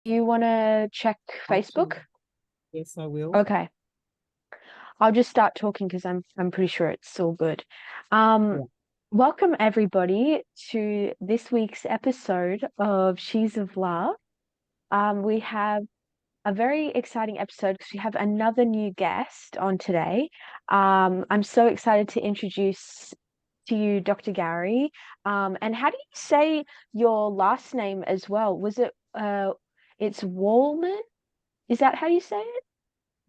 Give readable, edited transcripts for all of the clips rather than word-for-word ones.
you want to check Facebook? Absolutely. Yes, I will. Okay. I'll just start talking because I'm pretty sure it's all good. Um, Yeah. Welcome everybody to this week's episode of She's of Love. We have a very exciting episode because we have another new guest on today. I'm so excited to introduce to you Dr. Gary. And how do you say your last name as well? Was it it's Wohlman? Is that how you say it?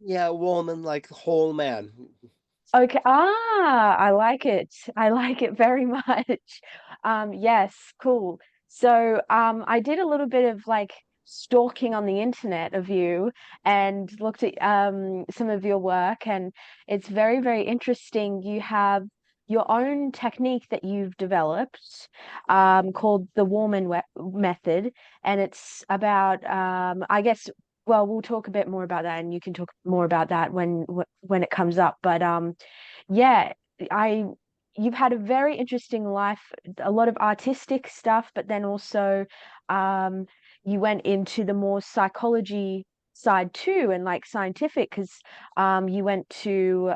Yeah, Wohlman, like whole man. Okay. Ah, I like it. I like it very much. Yes, cool. So, I did a little bit of like stalking on the internet of you and looked at some of your work, and it's very, very interesting. You have your own technique that you've developed, called the Method, and it's about, I guess, well, we'll talk a bit more about that, and you can talk more about that when it comes up. But yeah, I you've had a very interesting life, a lot of artistic stuff, but then also um, you went into the more psychology side too, and like scientific, because you went to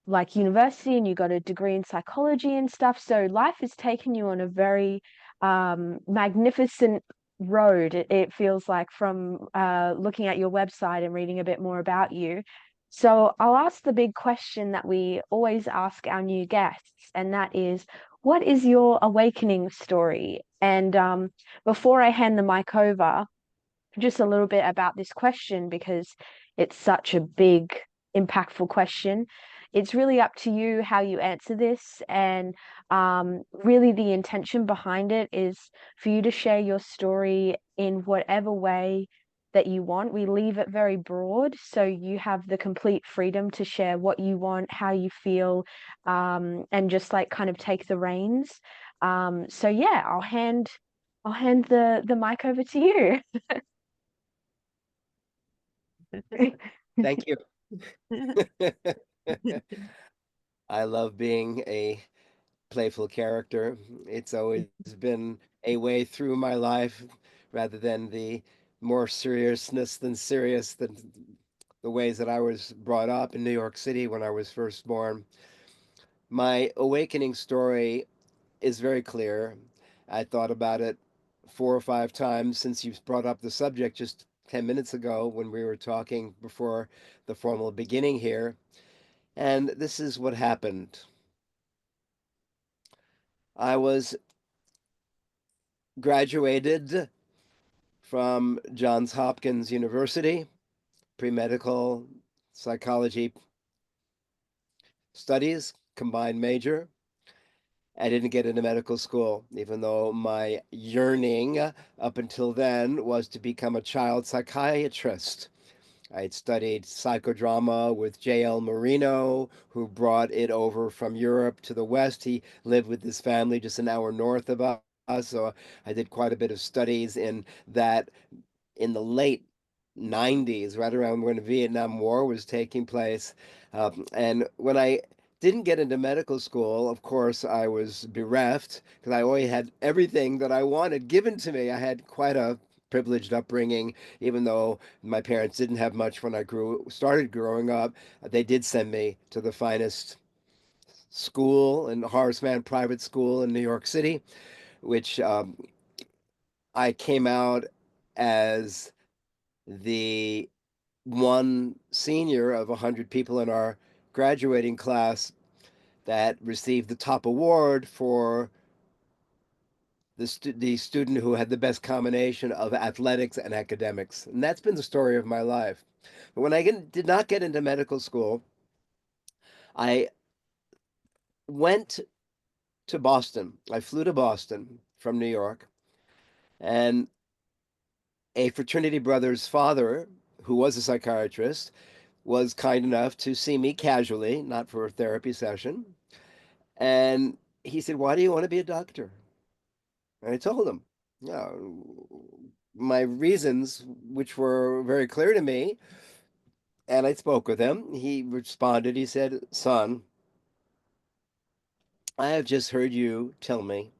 like university and you got a degree in psychology and stuff. So life has taken you on a very magnificent road. It feels like from looking at your website and reading a bit more about you. So I'll ask the big question that we always ask our new guests, and that is, what is your awakening story? And before I hand the mic over, just a little bit about this question because it's such a big, impactful question. It's really up to you how you answer this. And really, the intention behind it is for you to share your story in whatever way that you want. We leave it very broad, so you have the complete freedom to share what you want, how you feel, and just like kind of take the reins. So yeah, I'll hand the mic over to you. Thank you. I love being a playful character. It's always been a way through my life rather than the more seriousness than serious than the ways that I was brought up in New York City when I was first born. My awakening story is very clear. I thought about it 4 or 5 times since you brought up the subject just 10 minutes ago when we were talking before the formal beginning here. And this is what happened. I was graduated from Johns Hopkins University, pre-medical psychology studies, combined major. I didn't get into medical school, even though my yearning up until then was to become a child psychiatrist. I had studied psychodrama with J.L. Marino, who brought it over from Europe to the West. He lived with his family just an hour north of us. So I did quite a bit of studies in that in the late 90s, right around when the Vietnam War was taking place. And when I didn't get into medical school, of course, I was bereft because I always had everything that I wanted given to me. I had quite a privileged upbringing, even though my parents didn't have much when I started growing up. They did send me to the finest school and Horace Mann private school in New York City, which I came out as the one senior of 100 people in our graduating class that received the top award for the student who had the best combination of athletics and academics. And that's been the story of my life. But when I did not get into medical school, I went to Boston. I flew to Boston from New York, and a fraternity brother's father, who was a psychiatrist, was kind enough to see me casually, not for a therapy session. And he said, "Why do you want to be a doctor?" And I told him, my reasons, which were very clear to me. And I spoke with him. He responded, he said, "Son, I have just heard you tell me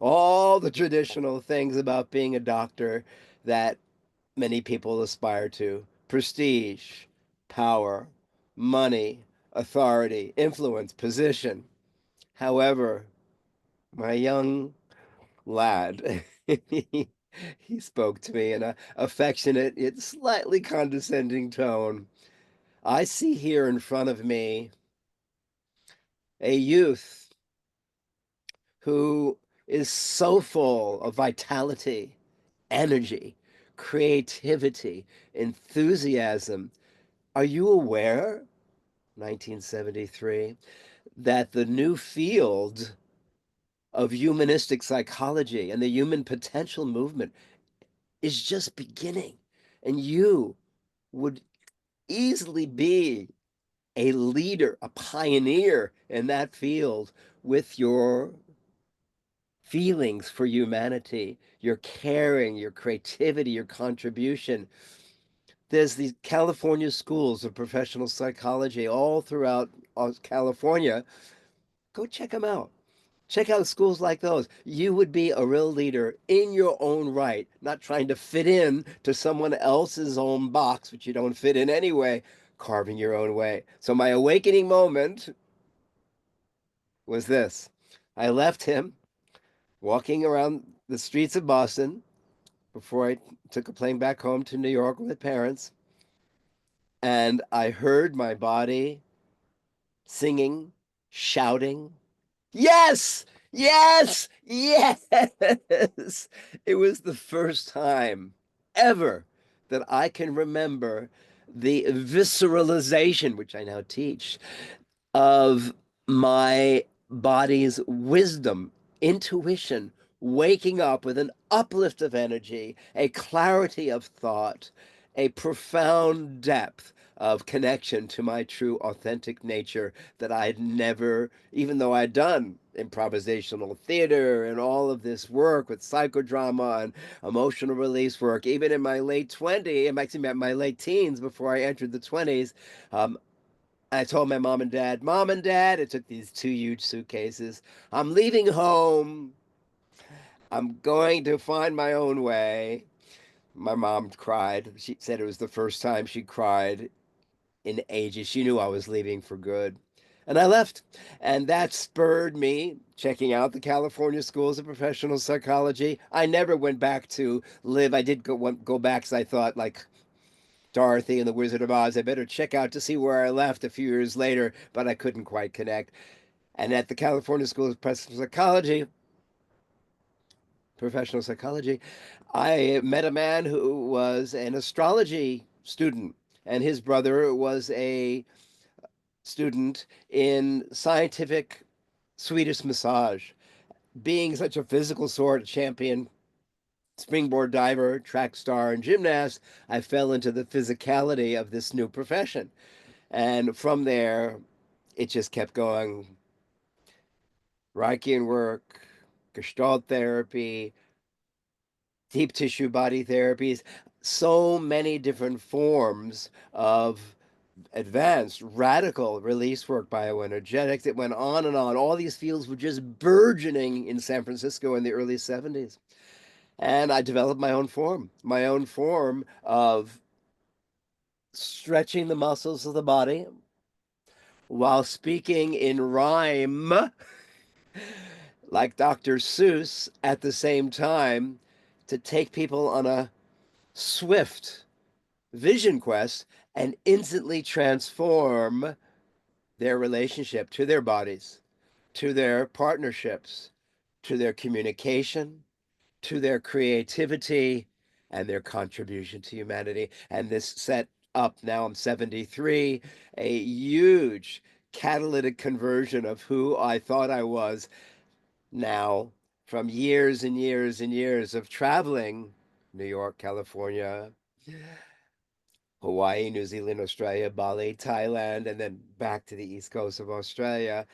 all the traditional things about being a doctor that many people aspire to: prestige, power, money, authority, influence, position. However, my young lad, he spoke to me in a affectionate yet slightly condescending tone. I see here in front of me a youth who is so full of vitality, energy, creativity, enthusiasm. Are you aware, 1973, that the new field of humanistic psychology and the human potential movement is just beginning? And you would easily be a leader, a pioneer in that field with your feelings for humanity, your caring, your creativity, your contribution. There's these California schools of professional psychology all throughout California. Go check them out. Check out schools like those. You would be a real leader in your own right, not trying to fit in to someone else's own box, which you don't fit in anyway, carving your own way. So my awakening moment was this. I left him walking around the streets of Boston before I took a plane back home to New York with my parents, and I heard my body singing, shouting, yes, yes, yes. It was the first time ever that I can remember the visceralization, which I now teach, of my body's wisdom, intuition, waking up with an uplift of energy, a clarity of thought, a profound depth of connection to my true authentic nature that I'd never, even though I'd done improvisational theater and all of this work with psychodrama and emotional release work, even in my late 20s, actually my late teens before I entered the 20s, um, I told my Mom and Dad, it took these two huge suitcases. I'm leaving home. I'm going to find my own way. My mom cried. She said it was the first time she cried in ages. She knew I was leaving for good. And I left. And that spurred me checking out the California schools of professional psychology. I never went back to live. I did go back because I thought, like, Dorothy and the Wizard of Oz. I better check out to see where I left a few years later, but I couldn't quite connect. And at the California School of Professional Psychology, I met a man who was an astrology student, and his brother was a student in scientific Swedish massage. Being such a physical sort, a champion springboard diver, track star, and gymnast, I fell into the physicality of this new profession. And from there, it just kept going. Reichian work, Gestalt therapy, deep tissue body therapies, so many different forms of advanced, radical release work, bioenergetics. It went on and on. All these fields were just burgeoning in San Francisco in the early 70s. And I developed my own form of stretching the muscles of the body while speaking in rhyme like Dr. Seuss at the same time to take people on a swift vision quest and instantly transform their relationship to their bodies, to their partnerships, to their communication, to their creativity, and their contribution to humanity. And this set up, now I'm 73, a huge catalytic conversion of who I thought I was now, from years and years and years of traveling New York, California, Hawaii, New Zealand, Australia, Bali, Thailand, and then back to the east coast of Australia.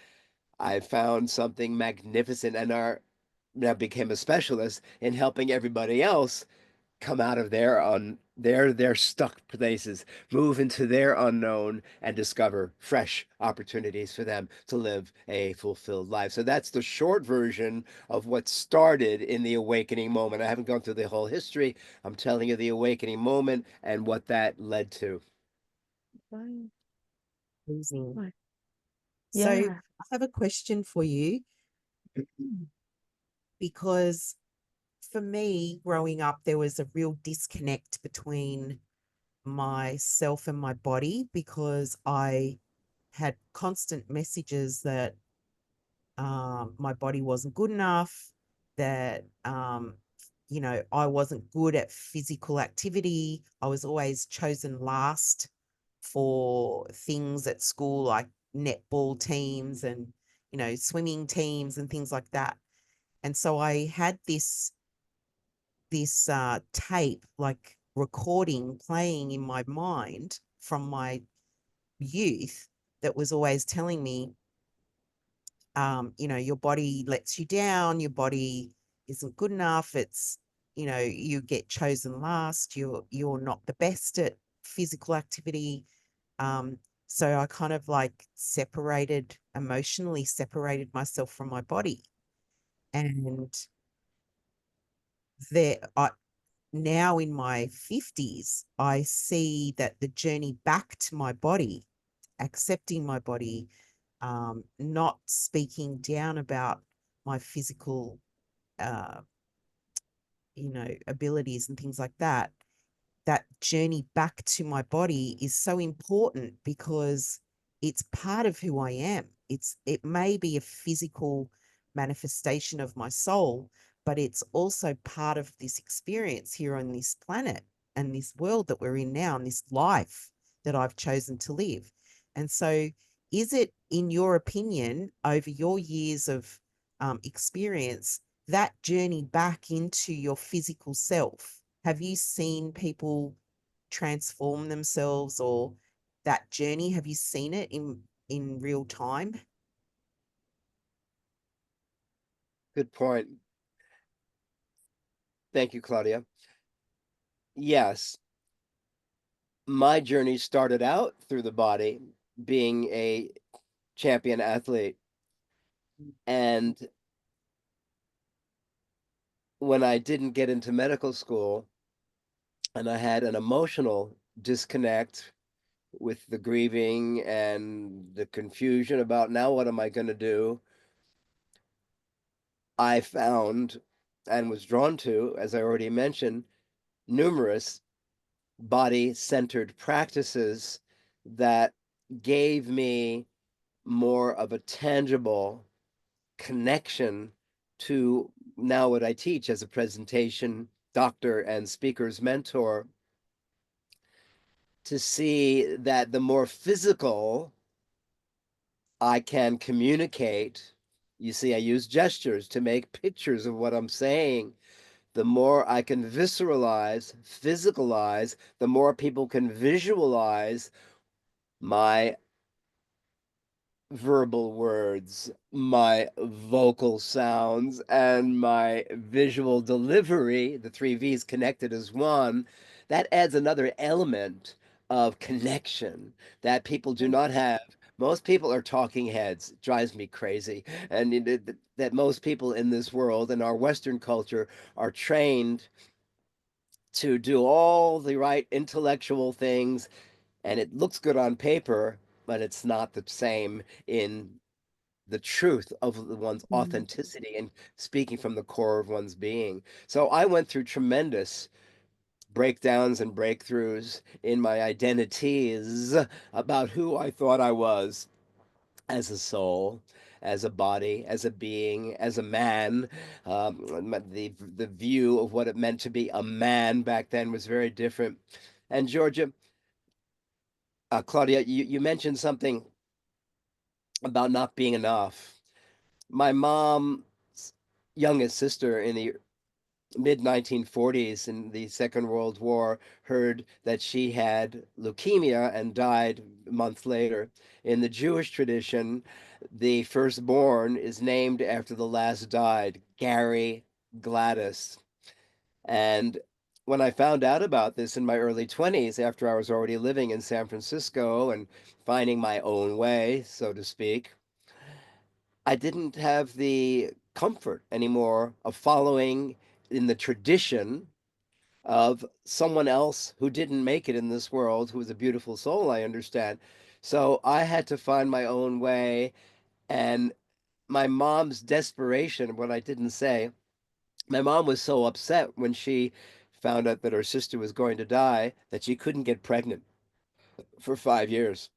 I found something magnificent and now became a specialist in helping everybody else come out of their stuck places, move into their unknown, and discover fresh opportunities for them to live a fulfilled life. So that's the short version of what started in the awakening moment. I haven't gone through the whole history. I'm telling you the awakening moment and what that led to. Right. Amazing. Right. So I Yeah. have a question for you because for me, growing up, there was a real disconnect between myself and my body because I had constant messages that my body wasn't good enough, that, I wasn't good at physical activity. I was always chosen last for things at school like netball teams and, swimming teams and things like that. And so I had this tape, like recording playing in my mind from my youth that was always telling me, your body lets you down, your body isn't good enough. It's, you get chosen last, you're not the best at physical activity. Um, so I kind of like emotionally separated myself from my body. And there I now in my 50s, I see that the journey back to my body, accepting my body, not speaking down about my physical, uh, abilities and things like that, that journey back to my body is so important because it's part of who I am. It may be a physical manifestation of my soul, but it's also part of this experience here on this planet and this world that we're in now and this life that I've chosen to live. And so is it, in your opinion, over your years of experience, that journey back into your physical self, have you seen people transform themselves, or that journey? Have you seen it in real time? Good point. Thank you, Claudia. Yes, my journey started out through the body, being a champion athlete. And when I didn't get into medical school and I had an emotional disconnect with the grieving and the confusion about now what am I going to do, I found and was drawn to, as I already mentioned, numerous body centered practices that gave me more of a tangible connection to now what I teach as a presentation doctor and speaker's mentor, to see that the more physical I can communicate, you see, I use gestures to make pictures of what I'm saying. The more I can visceralize, physicalize, the more people can visualize my verbal words, my vocal sounds, and my visual delivery, the three V's connected as one, that adds another element of connection that people do not have. Most people are talking heads. It drives me crazy. And that most people in this world, in our Western culture, are trained to do all the right intellectual things, and it looks good on paper, but it's not the same in the truth of one's Mm. authenticity and speaking from the core of one's being. So I went through tremendous breakdowns and breakthroughs in my identities about who I thought I was as a soul, as a body, as a being, as a man. The view of what it meant to be a man back then was very different. And Georgia, Claudia, you mentioned something about not being enough. My mom's youngest sister in the mid 1940s in the Second World War heard that she had leukemia and died a month later. In the Jewish tradition, the firstborn is named after the last died, Gary Gladys. And when I found out about this in my early 20s, after I was already living in San Francisco and finding my own way, so to speak, I didn't have the comfort anymore of following in the tradition of someone else who didn't make it in this world, who was a beautiful soul, I understand. So I had to find my own way. And my mom's desperation, what I didn't say, my mom was so upset when she found out that her sister was going to die that she couldn't get pregnant for 5 years.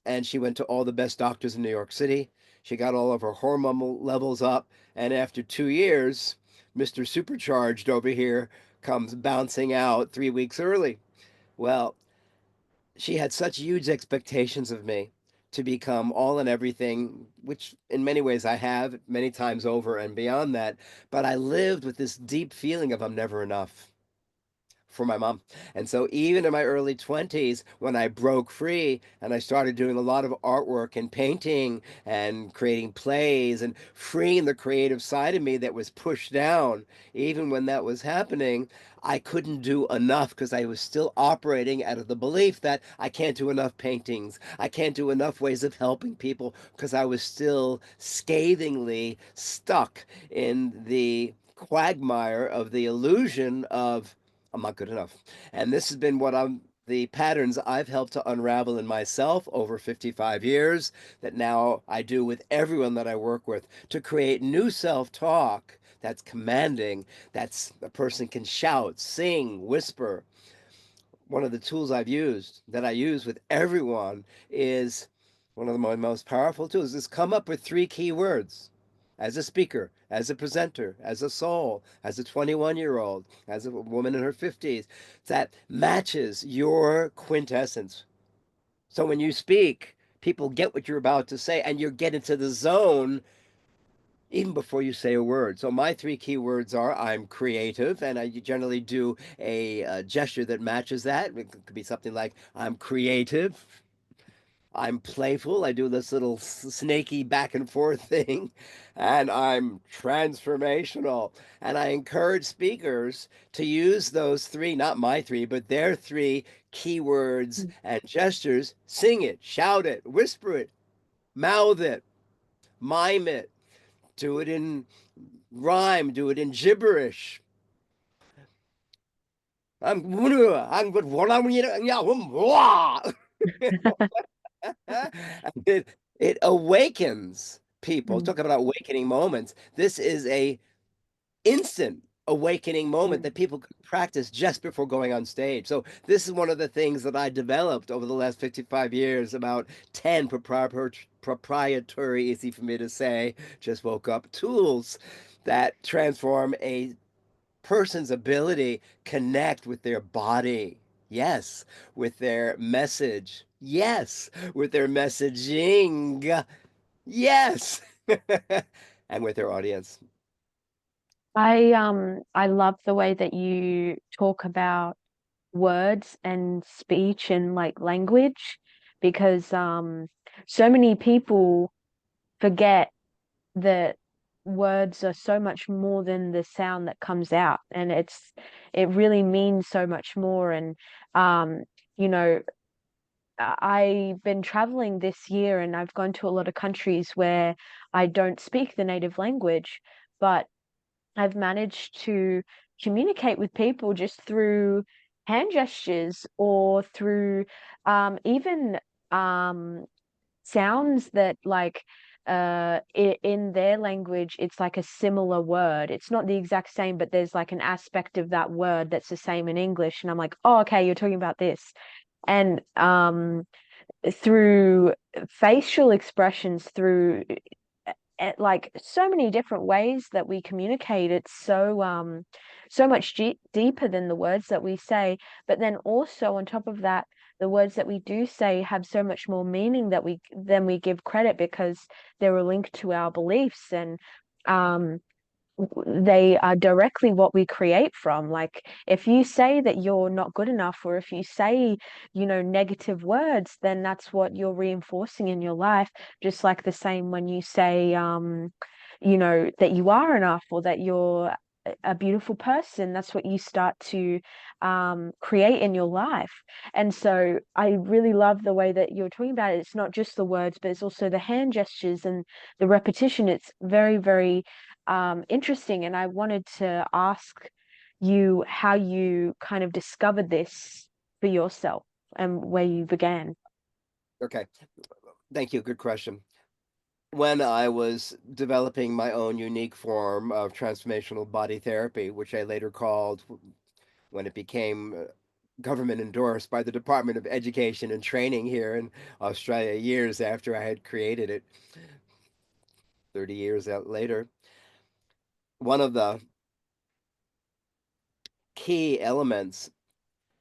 And she went to all the best doctors in New York City. She got all of her hormone levels up. And after 2 years, Mr. Supercharged over here comes bouncing out 3 weeks early. Well, she had such huge expectations of me to become all and everything, which in many ways I have many times over and beyond that. But I lived with this deep feeling of I'm never enough for my mom. And so even in my early 20s, when I broke free and I started doing a lot of artwork and painting and creating plays and freeing the creative side of me that was pushed down, even when that was happening, I couldn't do enough because I was still operating out of the belief that I can't do enough paintings. I can't do enough ways of helping people because I was still scathingly stuck in the quagmire of the illusion of I'm not good enough. And this has been what I'm the patterns I've helped to unravel in myself over 55 years that now I do with everyone that I work with to create new self-talk that's commanding, that's a person can shout, sing, whisper. One of the tools I've used that I use with everyone is one of my most powerful tools is come up with 3 key words as a speaker, as a presenter, as a soul, as a 21-year-old, as a woman in her 50s, that matches your quintessence. So when you speak, people get what you're about to say and you get into the zone even before you say a word. So my 3 key words are I'm creative, and I generally do a gesture that matches that. It could be something like I'm creative. I'm playful. I do this little snaky back and forth thing. And I'm transformational. And I encourage speakers to use those three, not my three, but their 3 keywords and gestures. Sing it, shout it, whisper it, mouth it, mime it, do it in rhyme, do it in gibberish. I'm good. it, it awakens people. Mm, Talk about awakening moments. This is a instant awakening moment mm, that people could practice just before going on stage. So this is one of the things that I developed over the last 55 years, about 10 proprietary, easy for me to say, just woke up tools that transform a person's ability connect with their body. Yes, with their message. Yes, with their messaging. Yes. And with their audience. I love the way that you talk about words and speech and like language because so many people forget that words are so much more than the sound that comes out, and it really means so much more. And um you know I've been traveling this year and I've gone to a lot of countries where I don't speak the native language, but I've managed to communicate with people just through hand gestures or through even um sounds that like in their language it's like a similar word. It's not the exact same, but there's like an aspect of that word that's the same in English, and I'm like, oh, okay, you're talking about this. And through facial expressions, through like so many different ways that we communicate, it's so much deeper than the words that we say. But then also on top of that, the words that we do say have so much more meaning that we than we give credit, because they're linked to our beliefs, and um they are directly what we create from. Like if you say that you're not good enough, or if you say, negative words, then that's what you're reinforcing in your life. Just like the same when you say, that you are enough, or that you're a beautiful person. That's what you start to create in your life. And so I really love the way that you're talking about it. It's not just the words, but it's also the hand gestures and the repetition. It's very, very interesting. And I wanted to ask you how you kind of discovered this for yourself and where you began. Okay. Thank you. Good question. When I was developing my own unique form of transformational body therapy, which I later called, when it became government endorsed by the Department of Education and Training here in Australia, years after I had created it, 30 years out later, one of the key elements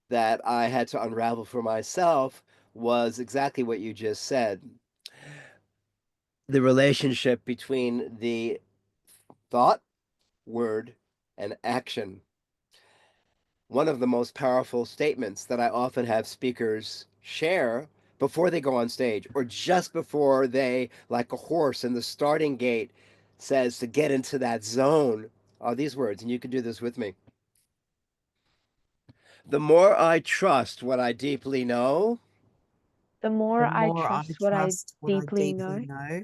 that I had to unravel for myself was exactly what you just said: the relationship between the thought, word, and action. One of the most powerful statements that I often have speakers share before they go on stage, or just before they, like a horse in the starting gate, says to get into that zone, are these words, and you can do this with me. The more I trust what I deeply know, The The more I more I trust what I trust what I deeply deeply know, know,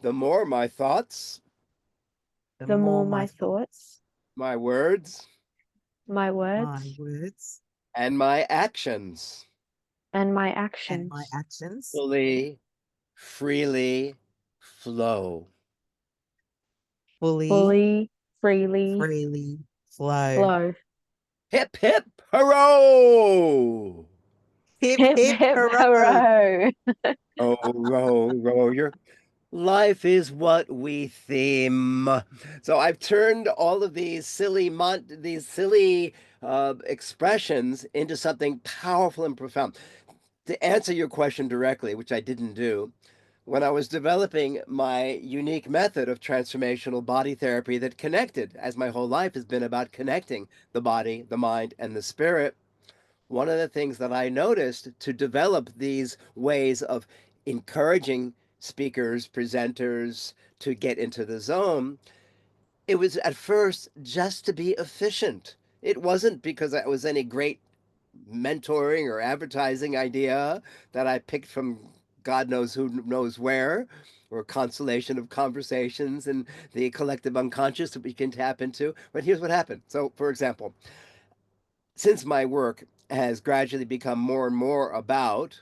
the more my thoughts, the the more more my my thoughts, thoughts, my words, my my words, words, and my actions and my and my actions actions fully, freely flow. fully, fully, freely freely flow. flow. Hip, hip, hurrah! Hip, Hip, hip, hip, hooray! hurrah. Oh, row your life is what we theme. So I've turned all of these silly expressions into something powerful and profound. To answer your question directly, which I didn't do, when I was developing my unique method of transformational body therapy that connected, as my whole life has been about connecting the body, the mind, and the spirit, one of the things that I noticed to develop these ways of encouraging speakers, presenters to get into the zone, it was at first just to be efficient. It wasn't because it was any great mentoring or advertising idea that I picked from God knows who knows where, or a constellation of conversations and the collective unconscious that we can tap into. But here's what happened. So, for example, since my work has gradually become more and more about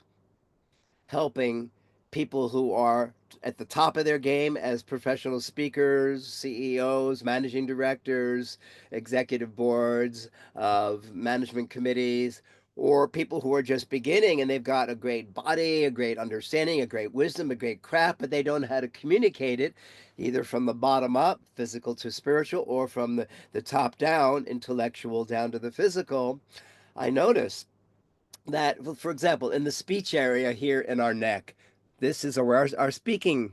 helping people who are at the top of their game as professional speakers, CEOs, managing directors, executive boards of management committees, or people who are just beginning and they've got a great body, a great understanding, a great wisdom, a great craft, but they don't know how to communicate it either from the bottom up, physical to spiritual, or from the top down, intellectual down to the physical. I noticed that, for example, in the speech area here in our neck, this is where our speaking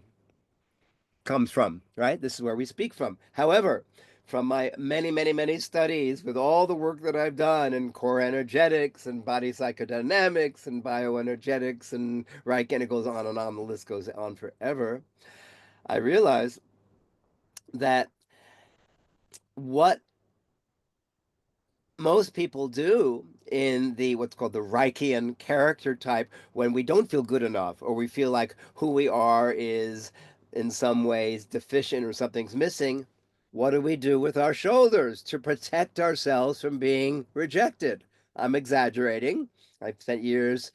comes from, right? This is where we speak from. However, from my many, many, many studies with all the work that I've done in core energetics and body psychodynamics and bioenergetics and right, and it goes on and on, the list goes on forever, I realized that what most people do in the what's called the Reichian character type, when we don't feel good enough or we feel like who we are is in some ways deficient or something's missing, what do we do with our shoulders to protect ourselves from being rejected? I'm exaggerating. I've spent years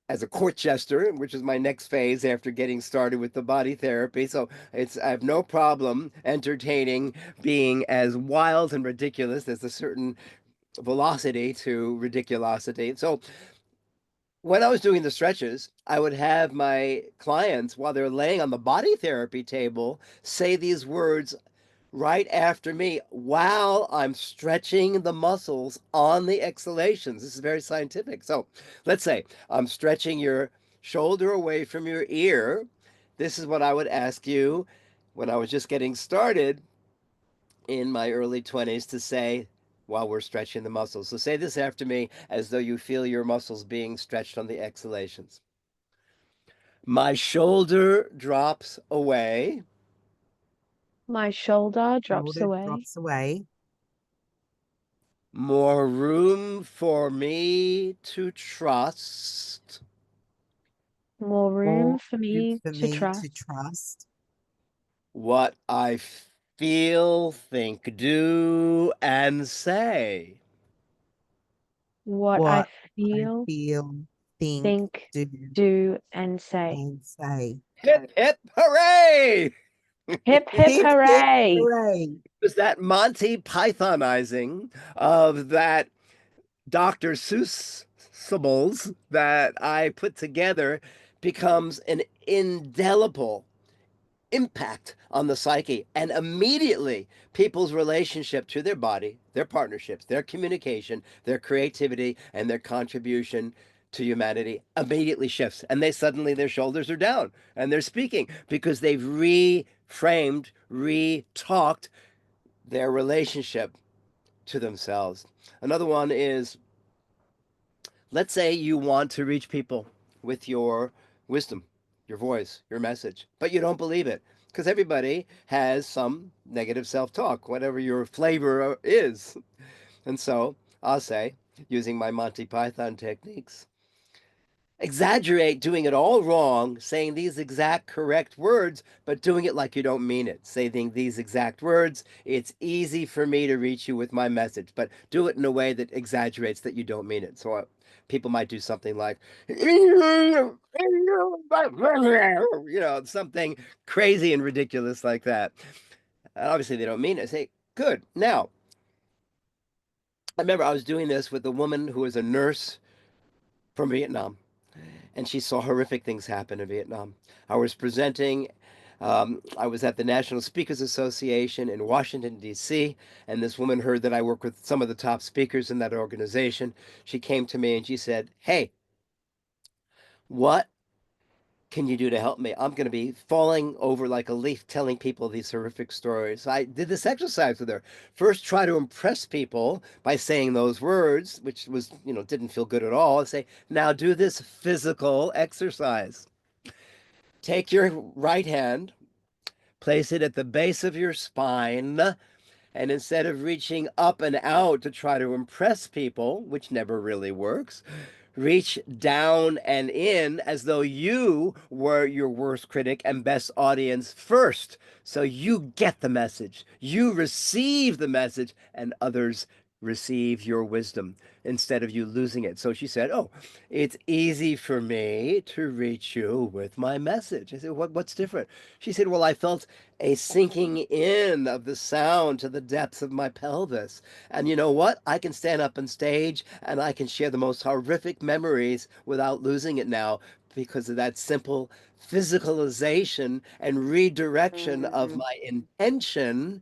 as a court jester, which is my next phase after getting started with the body therapy. So I have no problem entertaining being as wild and ridiculous. There's a certain velocity to ridiculosity. So when I was doing the stretches, I would have my clients, while they're laying on the body therapy table, say these words right after me while I'm stretching the muscles on the exhalations. This is very scientific. So let's say I'm stretching your shoulder away from your ear. This is what I would ask you when I was just getting started in my early 20s to say while we're stretching the muscles. So say this after me as though you feel your muscles being stretched on the exhalations. My shoulder drops away. My shoulder drops Shoulder away. drops away. More room for me to trust More room More for room me for to me to trust trust what I feel, think, do, and say. what I what I feel, feel, think, think, do, do, and say. and say. Hip, hip, hooray! Hip, hip, Hip, hip, hooray! hooray. Was that Monty Pythonizing of that Dr. Seuss symbols that I put together becomes an indelible impact on the psyche, and immediately people's relationship to their body, their partnerships, their communication, their creativity, and their contribution to humanity immediately shifts, and they suddenly, their shoulders are down and they're speaking because they've reframed, re-talked their relationship to themselves. Another one is, let's say you want to reach people with your wisdom, your voice, your message, but you don't believe it because everybody has some negative self talk, whatever your flavor is. And so I'll say, using my Monty Python techniques, exaggerate doing it all wrong, saying these exact correct words, but doing it like you don't mean it. Saying these exact words, it's easy for me to reach you with my message, but do it in a way that exaggerates that you don't mean it. So people might do something like, something crazy and ridiculous like that. And obviously, they don't mean it. I say, good. Now, I remember I was doing this with a woman who was a nurse from Vietnam, and she saw horrific things happen in Vietnam. I was presenting. I was at the National Speakers Association in Washington, D.C., and this woman heard that I work with some of the top speakers in that organization. She came to me and she said, "Hey, what can you do to help me? I'm going to be falling over like a leaf telling people these horrific stories." I did this exercise with her. First, try to impress people by saying those words, which was, didn't feel good at all. I say, now do this physical exercise. Take your right hand, place it at the base of your spine, and instead of reaching up and out to try to impress people, which never really works, reach down and in as though you were your worst critic and best audience first. So you get the message, you receive the message, and others receive your wisdom instead of you losing it. So she said, "Oh, it's easy for me to reach you with my message." I said, what's different? She said, "Well, I felt a sinking in of the sound to the depths of my pelvis. And you know what? I can stand up on stage and I can share the most horrific memories without losing it now because of that simple physicalization and redirection of Mm, my intention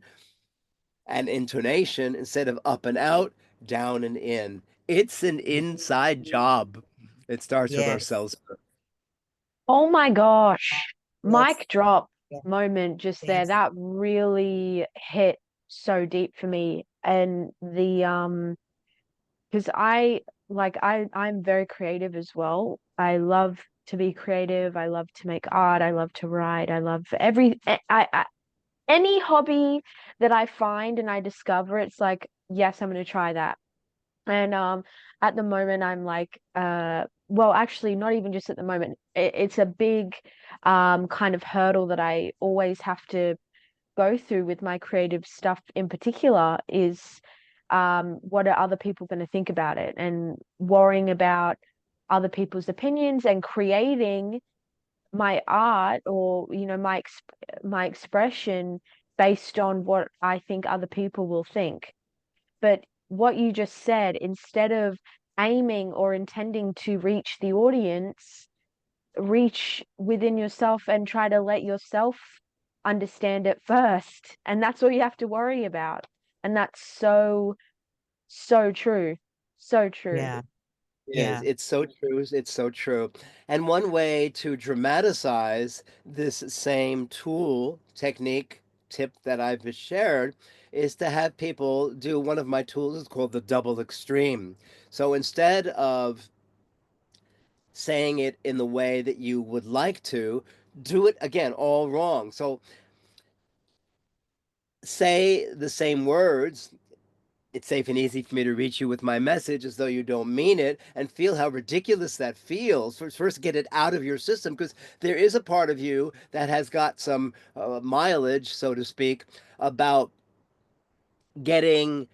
and intonation instead of up and out, down and in. It's an inside job. It starts with Yes, ourselves. oh my gosh. yes, Mic drop yes, moment just there. yes. That really hit so deep for me. And because I'm very creative as well. I love to be creative. I love to make art. I love to write. I love any hobby that I find and I discover, it's like, yes, I'm going to try that. And at the moment I'm like well, actually not even just at the moment. It's a big kind of hurdle that I always have to go through with my creative stuff in particular is what are other people going to think about it, and worrying about other people's opinions and creating my art, or my expression based on what I think other people will think. But what you just said, instead of aiming or intending to reach the audience, reach within yourself and try to let yourself understand it first. And that's all you have to worry about. And that's so, so true. So true. Yeah, It is. yeah. It's so true. It's so true. And one way to dramatize this same tool, technique, tip that I've just shared is to have people do one of my tools. It's called the double extreme. So instead of saying it in the way that you would like to, do it again all wrong. So say the same words. It's safe and easy for me to reach you with my message as though you don't mean it, and feel how ridiculous that feels. First get it out of your system, because there is a part of you that has got some mileage, so to speak, about getting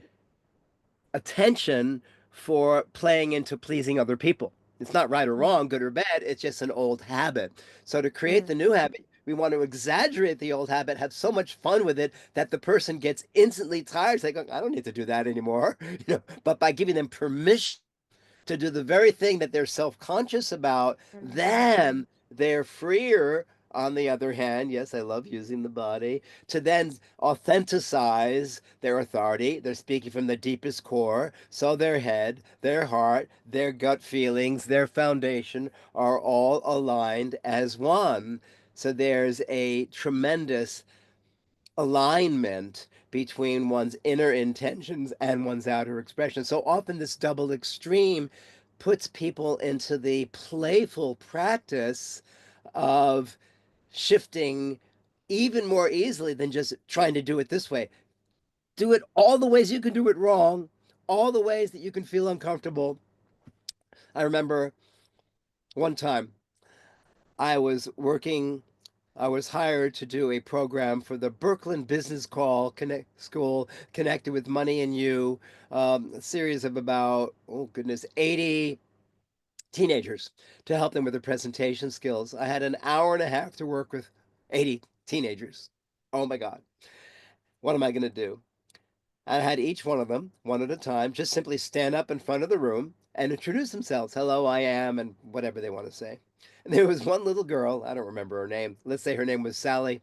attention for playing into pleasing other people. It's not right or Mm, wrong, good or bad. It's just an old habit. So to create mm, the new habit, we want to exaggerate the old habit, have so much fun with it that the person gets instantly tired. It's like, "Oh, I don't need to do that anymore." But by giving them permission to do the very thing that they're self-conscious about, mm, then they're freer, on the other hand, yes, I love using the body, to then authenticize their authority. They're speaking from the deepest core. So their head, their heart, their gut feelings, their foundation are all aligned as one. So there's a tremendous alignment between one's inner intentions and one's outer expression. So often, this double extreme puts people into the playful practice of shifting even more easily than just trying to do it this way. Do it all the ways you can do it wrong, all the ways that you can feel uncomfortable. I remember one time I was working I was hired to do a program for the Brooklyn Business School connected with Money and You, a series of about, oh goodness, 80 teenagers to help them with their presentation skills. I had an hour and a half to work with 80 teenagers. Oh my God. What am I going to do? I had each one of them, one at a time, just simply stand up in front of the room and introduce themselves. Hello, I am, and whatever they want to say. And there was one little girl, I don't remember her name. Let's say her name was Sally.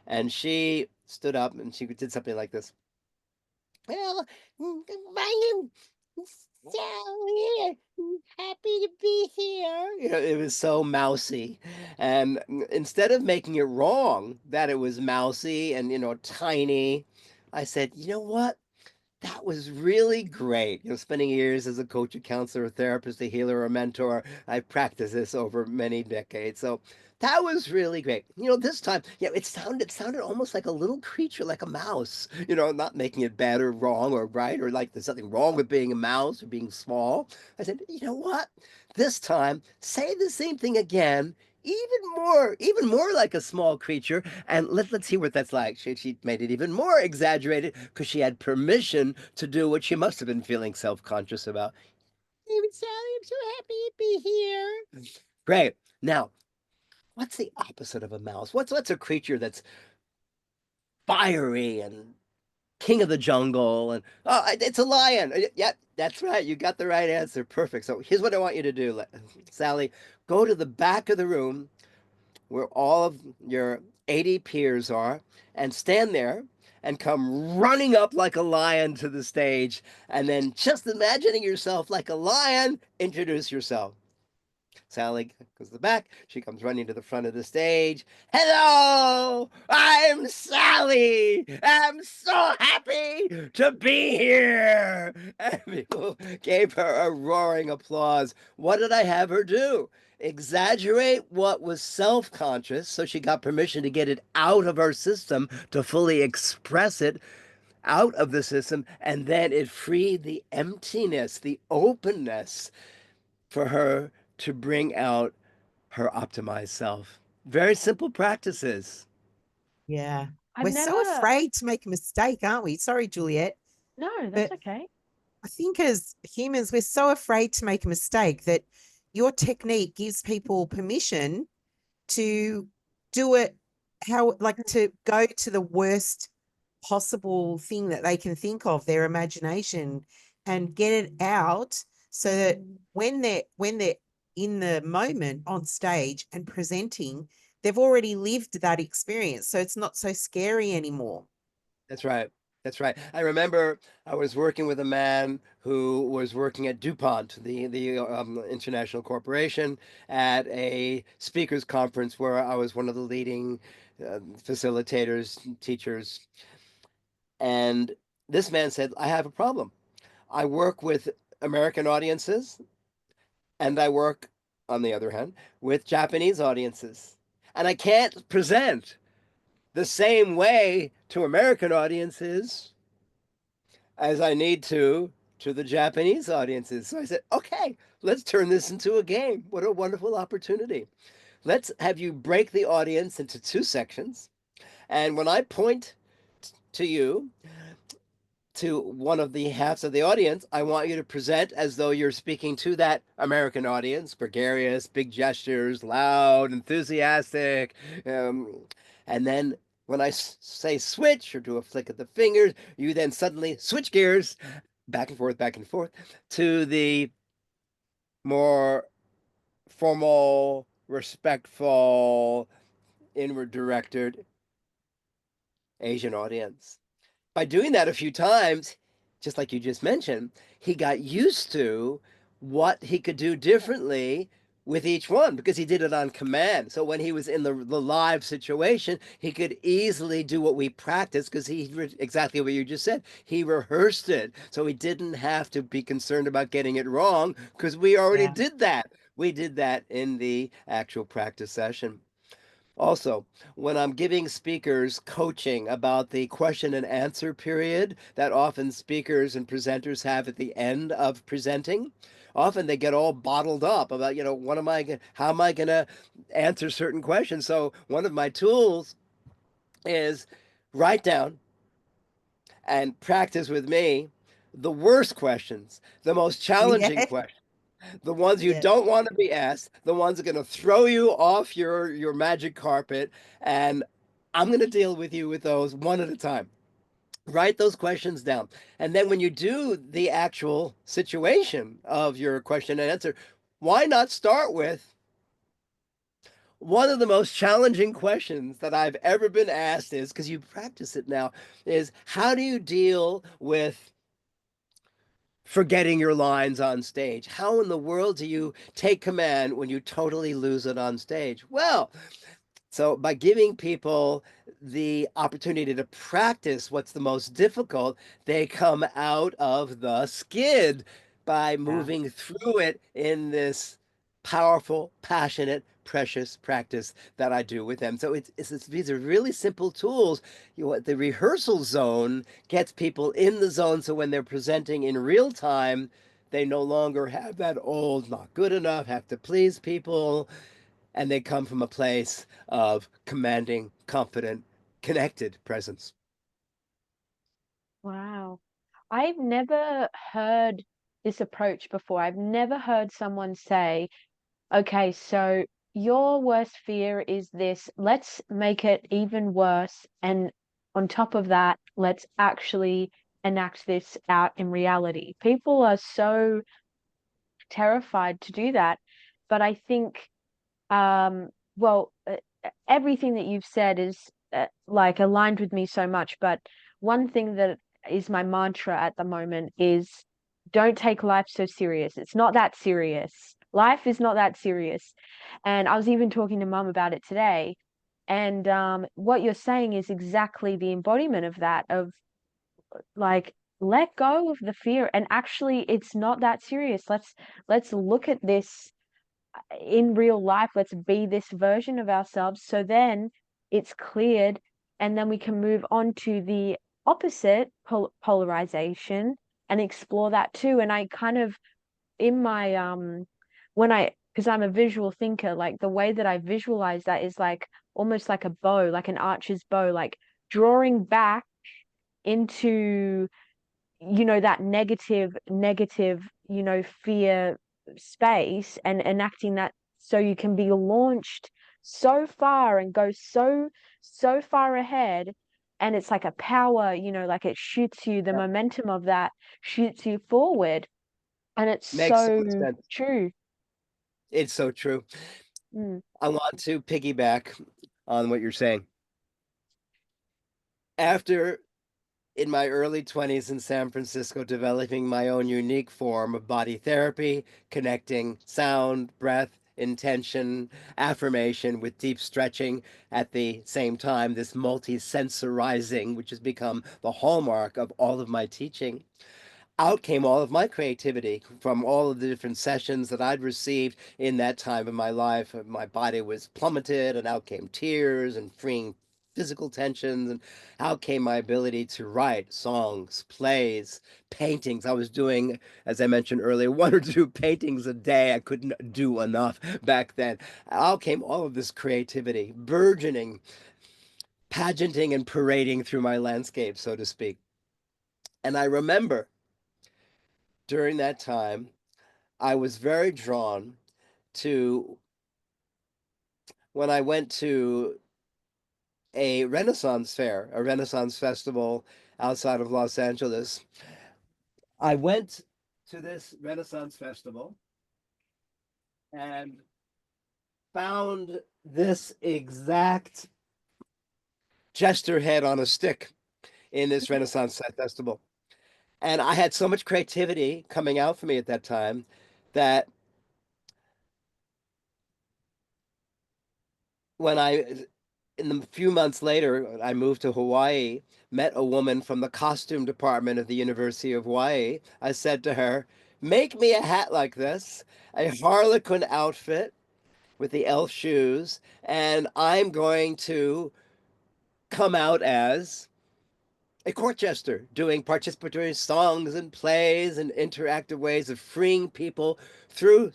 And she stood up and she did something like this. Well, my name is Sally. Happy to be here. It was so mousy. And instead of making it wrong that it was mousy and, tiny, I said, you know what? That was really great. Spending years as a coach, a counselor, a therapist, a healer, a mentor, I've practiced this over many decades. So that was really great. This time, yeah, it sounded almost like a little creature, like a mouse. Not making it bad or wrong or right or like there's something wrong with being a mouse or being small. I said, you know what? This time, say the same thing again, even more like a small creature, and let's see what that's like. She made it even more exaggerated because she had permission to do what she must have been feeling self-conscious about. Hey, Sally, I'm so happy to be here. Great. Now, what's the opposite of a mouse? What's a creature that's fiery and king of the jungle? And it's a lion. Yeah, that's right. You got the right answer. Perfect. So here's what I want you to do, Sally. Go to the back of the room where all of your 80 peers are, and stand there and come running up like a lion to the stage. And then, just imagining yourself like a lion, introduce yourself. Sally goes to the back. She comes running to the front of the stage. Hello, I'm Sally. I'm so happy to be here. And people gave her a roaring applause. What did I have her do? Exaggerate what was self conscious so she got permission to get it out of her system, to fully express it out of the system. And then it freed the emptiness, the openness for her to bring out her optimized self. Very simple practices. Yeah. I've We're so never, afraid to make a mistake, aren't we? Sorry, Juliet. no, that's But okay. I think as humans, we're so afraid to make a mistake that your technique gives people permission to do it how, like, to go to the worst possible thing that they can think of, their imagination, and get it out so that when they're in the moment on stage and presenting, they've already lived that experience. So it's not so scary anymore. That's right. That's right. I remember I was working with a man who was working at DuPont, the international corporation, at a speakers conference where I was one of the leading facilitators, teachers. And this man said, I have a problem. I work with American audiences, and I work, on the other hand, with Japanese audiences. And I can't present the same way to American audiences as I need to the Japanese audiences. So I said, okay, let's turn this into a game. What a wonderful opportunity. Let's have you break the audience into two sections. And when I point to you, to one of the halves of the audience, I want you to present as though you're speaking to that American audience, gregarious, big gestures, loud, enthusiastic. Um, and then when I say switch or do a flick of the fingers, you then suddenly switch gears back and forth to the more formal, respectful, inward directed Asian audience. By doing that a few times, just like you just mentioned, he got used to what he could do differently with each one because he did it on command. So when he was in the live situation, he could easily do what we practiced because exactly what you just said. He rehearsed it. So he didn't have to be concerned about getting it wrong because we already Yeah. did that. We did that in the actual practice session. Also, when I'm giving speakers coaching about the question and answer period that often speakers and presenters have at the end of presenting, often they get all bottled up about, how am I going to answer certain questions? So, one of my tools is write down and practice with me the worst questions, the most challenging Yeah. questions, the ones you Yeah. don't want to be asked, the ones that are going to throw you off your magic carpet, and I'm going to deal with you with those one at a time. Write those questions down. And then when you do the actual situation of your question and answer, why not start with one of the most challenging questions that I've ever been asked is because you practice it now is how do you deal with forgetting your lines on stage? How in the world do you take command when you totally lose it on stage? Well, so by giving people the opportunity to practice what's the most difficult, they come out of the skid by Yeah. moving through it in this powerful, passionate, precious practice that I do with them. So these are really simple tools. The rehearsal zone gets people in the zone so when they're presenting in real time, they no longer have that old, not good enough, have to please people, and they come from a place of commanding, confident, connected presence. Wow. I've never heard this approach before. I've never heard someone say, okay, so your worst fear is this. Let's make it even worse. And on top of that, let's actually enact this out in reality. People are so terrified to do that. But I think, well, everything that you've said is like aligned with me so much. But one thing that is my mantra at the moment is don't take life so serious. It's not that serious. Life is not that serious. And I was even talking to mum about it today. And what you're saying is exactly the embodiment of that, of like let go of the fear and actually it's not that serious. Let's look at this in real life. Let's be this version of ourselves so then it's cleared and then we can move on to the opposite polarization and explore that too. And I kind of in my when I because I'm a visual thinker, like the way that I visualize that is like almost like a bow, like an archer's bow, like drawing back into that negative fear space and enacting that so you can be launched so far and go so far ahead. And it's like a power, like it shoots you, the Yep. momentum of that shoots you forward. And it's Makes so so much sense. true. It's so true. Mm. I want to piggyback on what you're saying. After in my early 20s in San Francisco, developing my own unique form of body therapy, connecting sound, breath, intention, affirmation with deep stretching at the same time, this multi-sensorizing, which has become the hallmark of all of my teaching. Out came all of my creativity from all of the different sessions that I'd received in that time of my life. My body was plummeted, and out came tears and freeing physical tensions, and how came my ability to write songs, plays, paintings. I was doing, as I mentioned earlier, one or two paintings a day. I couldn't do enough back then. How came all of this creativity, burgeoning, pageanting, and parading through my landscape, so to speak. And I remember during that time, I was very drawn to when I went to a Renaissance fair, a Renaissance festival outside of Los Angeles. I went to this Renaissance festival and found this exact jester head on a stick in this Renaissance festival. And I had so much creativity coming out for me at that time that when in the few months later, I moved to Hawaii, met a woman from the costume department of the University of Hawaii. I said to her, make me a hat like this, a harlequin outfit with the elf shoes, and I'm going to come out as a court jester doing participatory songs and plays and interactive ways of freeing people through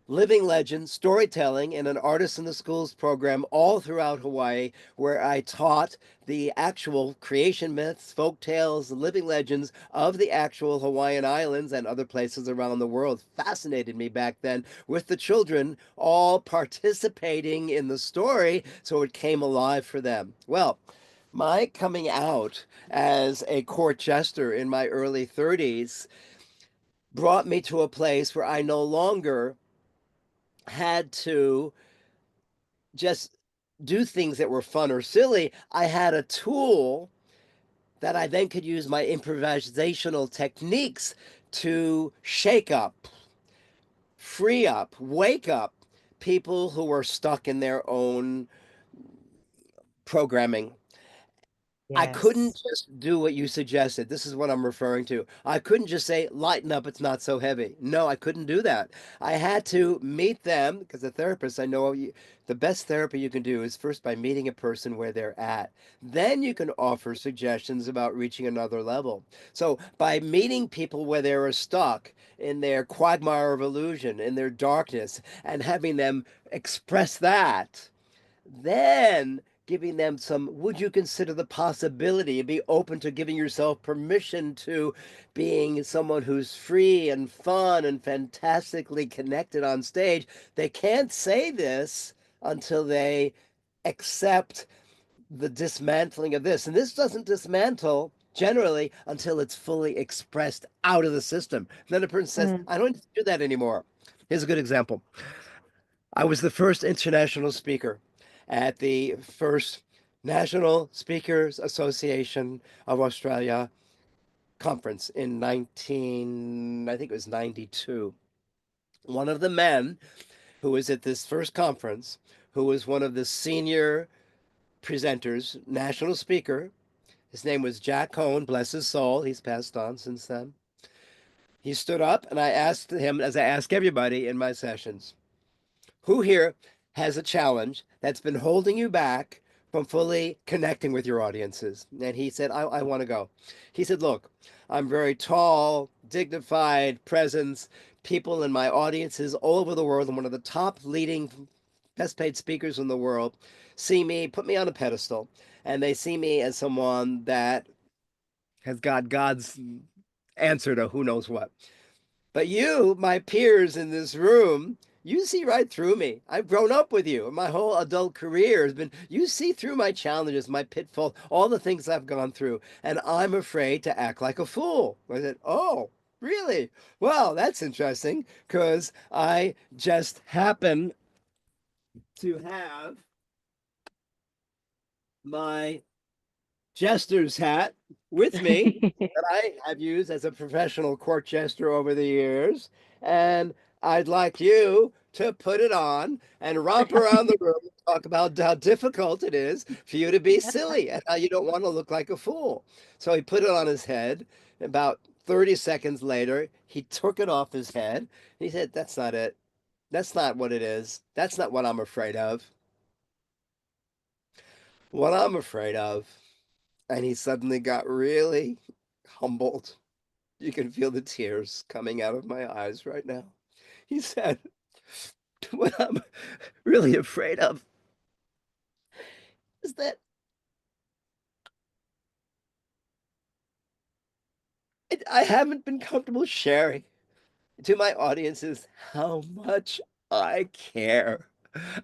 living legends, storytelling, and an artist in the schools program all throughout Hawaii, where I taught the actual creation myths, folk tales, and living legends of the actual Hawaiian Islands and other places around the world. Fascinated me back then with the children all participating in the story, so it came alive for them. Well, my coming out as a court jester in my early 30s brought me to a place where I no longer had to just do things that were fun or silly. I had a tool that I then could use my improvisational techniques to shake up, free up, wake up people who were stuck in their own programming. I couldn't Yes. just do what you suggested. This is what I'm referring to. I couldn't just say, lighten up, it's not so heavy. No, I couldn't do that. I had to meet them because a therapist, I know the best therapy you can do is first by meeting a person where they're at. Then you can offer suggestions about reaching another level. So by meeting people where they were stuck in their quagmire of illusion, in their darkness, and having them express that, then giving them some, would you consider the possibility, be open to giving yourself permission to being someone who's free and fun and fantastically connected on stage. They can't say this until they accept the dismantling of this. And this doesn't dismantle generally until it's fully expressed out of the system. Then a person says, Mm. I don't need to do that anymore. Here's a good example. I was the first international speaker at the first National Speakers Association of Australia conference in I think it was 92. One of the men who was at this first conference, who was one of the senior presenters, national speaker, his name was Jack Cohn, bless his soul. He's passed on since then. He stood up and I asked him, as I ask everybody in my sessions, who here has a challenge that's been holding you back from fully connecting with your audiences? And he said, I want to go. He said, look, I'm very tall, dignified presence. People in my audiences all over the world, I'm one of the top leading, best paid speakers in the world, see me, put me on a pedestal, and they see me as someone that has got God's answer to who knows what. But you, my peers in this room, you see right through me. I've grown up with you. My whole adult career has been, you see through my challenges, my pitfalls, all the things I've gone through. And I'm afraid to act like a fool. I said, oh, really? Well, that's interesting because I just happen to have my jester's hat with me that I have used as a professional court jester over the years. And I'd like you to put it on and romp around the room and talk about how difficult it is for you to be silly and how you don't want to look like a fool. So he put it on his head. About 30 seconds later, he took it off his head. He said, that's not it. That's not what it is. That's not what I'm afraid of. What I'm afraid of, and he suddenly got really humbled. You can feel the tears coming out of my eyes right now. He said, what I'm really afraid of is that I haven't been comfortable sharing to my audiences how much I care.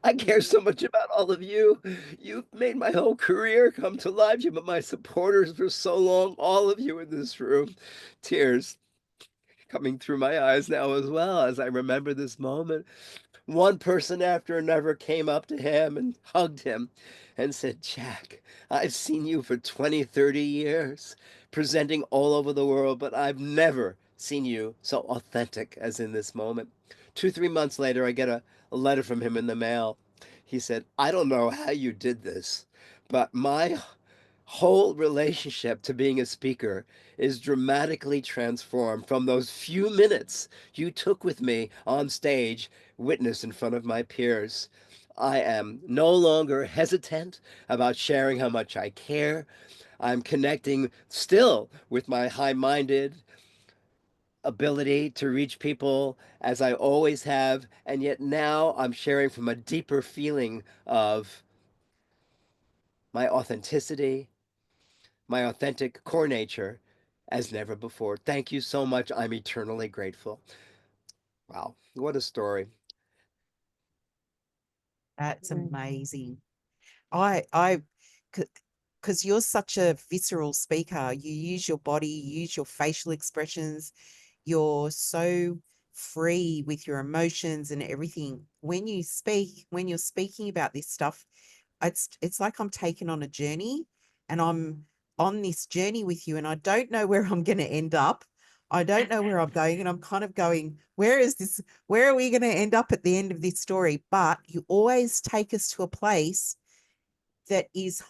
I care so much about all of you. You've made my whole career come to life. You've been my supporters for so long. All of you in this room. Tears coming through my eyes now as well as I remember this moment. One person after another came up to him and hugged him and said, Jack, I've seen you for 20, 30 years presenting all over the world, but I've never seen you so authentic as in this moment. 2, 3 months later, I get a letter from him in the mail. He said, I don't know how you did this, but my whole relationship to being a speaker is dramatically transformed from those few minutes you took with me on stage, witness in front of my peers. I am no longer hesitant about sharing how much I care. I'm connecting still with my high minded ability to reach people as I always have. And yet now I'm sharing from a deeper feeling of my authenticity, my authentic core nature as never before. Thank you so much. I'm eternally grateful. Wow, what a story. That's Mm, amazing. I, because you're such a visceral speaker, you use your body, you use your facial expressions, you're so free with your emotions and everything. When you speak, when you're speaking about this stuff, it's like I'm taken on a journey and I'm on this journey with you and I don't know where I'm going to end up. I don't know where I'm going and I'm kind of going, where is this? Where are we going to end up at the end of this story? But you always take us to a place that is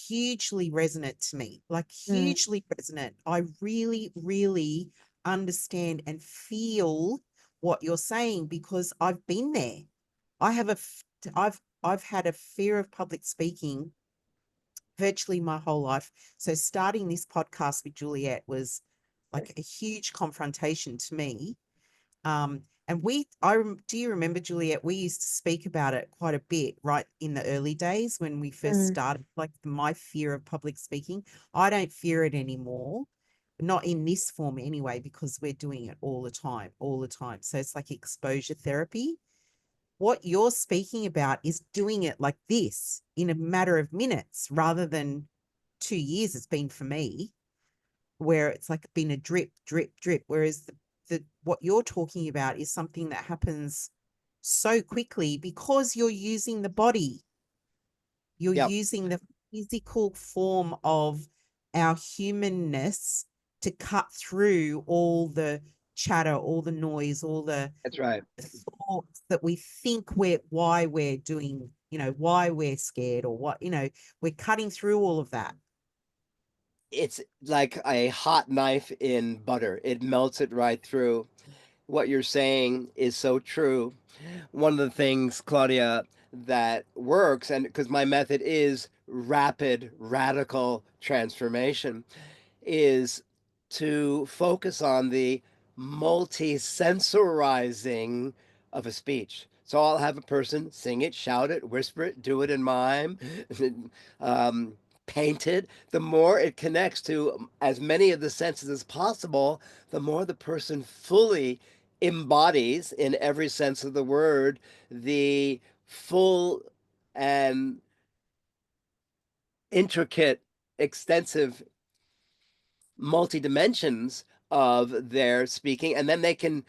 hugely resonant to me, like mm, hugely resonant. I really, really understand and feel what you're saying because I've been there. I have a, I've had a fear of public speaking virtually my whole life. So starting this podcast with Juliet was like a huge confrontation to me. And do you remember, Juliet? We used to speak about it quite a bit, right, in the early days when we first mm, started, like my fear of public speaking. I don't fear it anymore, not in this form anyway, because we're doing it all the time, all the time. So it's like exposure therapy. What you're speaking about is doing it like this in a matter of minutes rather than 2 years it's been for me, where it's like been a drip, drip, drip. Whereas the what you're talking about is something that happens so quickly because you're using the body. You're Yep, using the physical form of our humanness to cut through all the chatter, all the noise, all the that's right. thoughts that we think why we're doing, why we're scared or what, we're cutting through all of that. It's like a hot knife in butter, it melts it right through. What you're saying is so true. One of the things, Claudia, that works, and because my method is rapid, radical transformation, is to focus on the multi-sensorizing of a speech. So I'll have a person sing it, shout it, whisper it, do it in mime, um, paint it. The more it connects to as many of the senses as possible, the more the person fully embodies, in every sense of the word, the full and intricate, extensive multi dimensions of their speaking, and then they can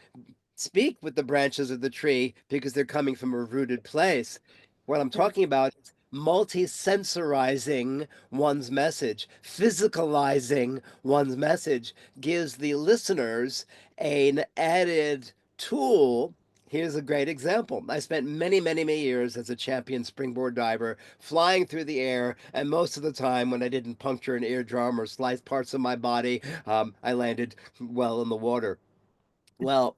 speak with the branches of the tree because they're coming from a rooted place. What I'm mm, talking about is multi-sensorizing one's message, physicalizing one's message gives the listeners an added tool. Here's a great example. I spent many, many, many years as a champion springboard diver, flying through the air, and most of the time, when I didn't puncture an eardrum or slice parts of my body, I landed well in the water. Well,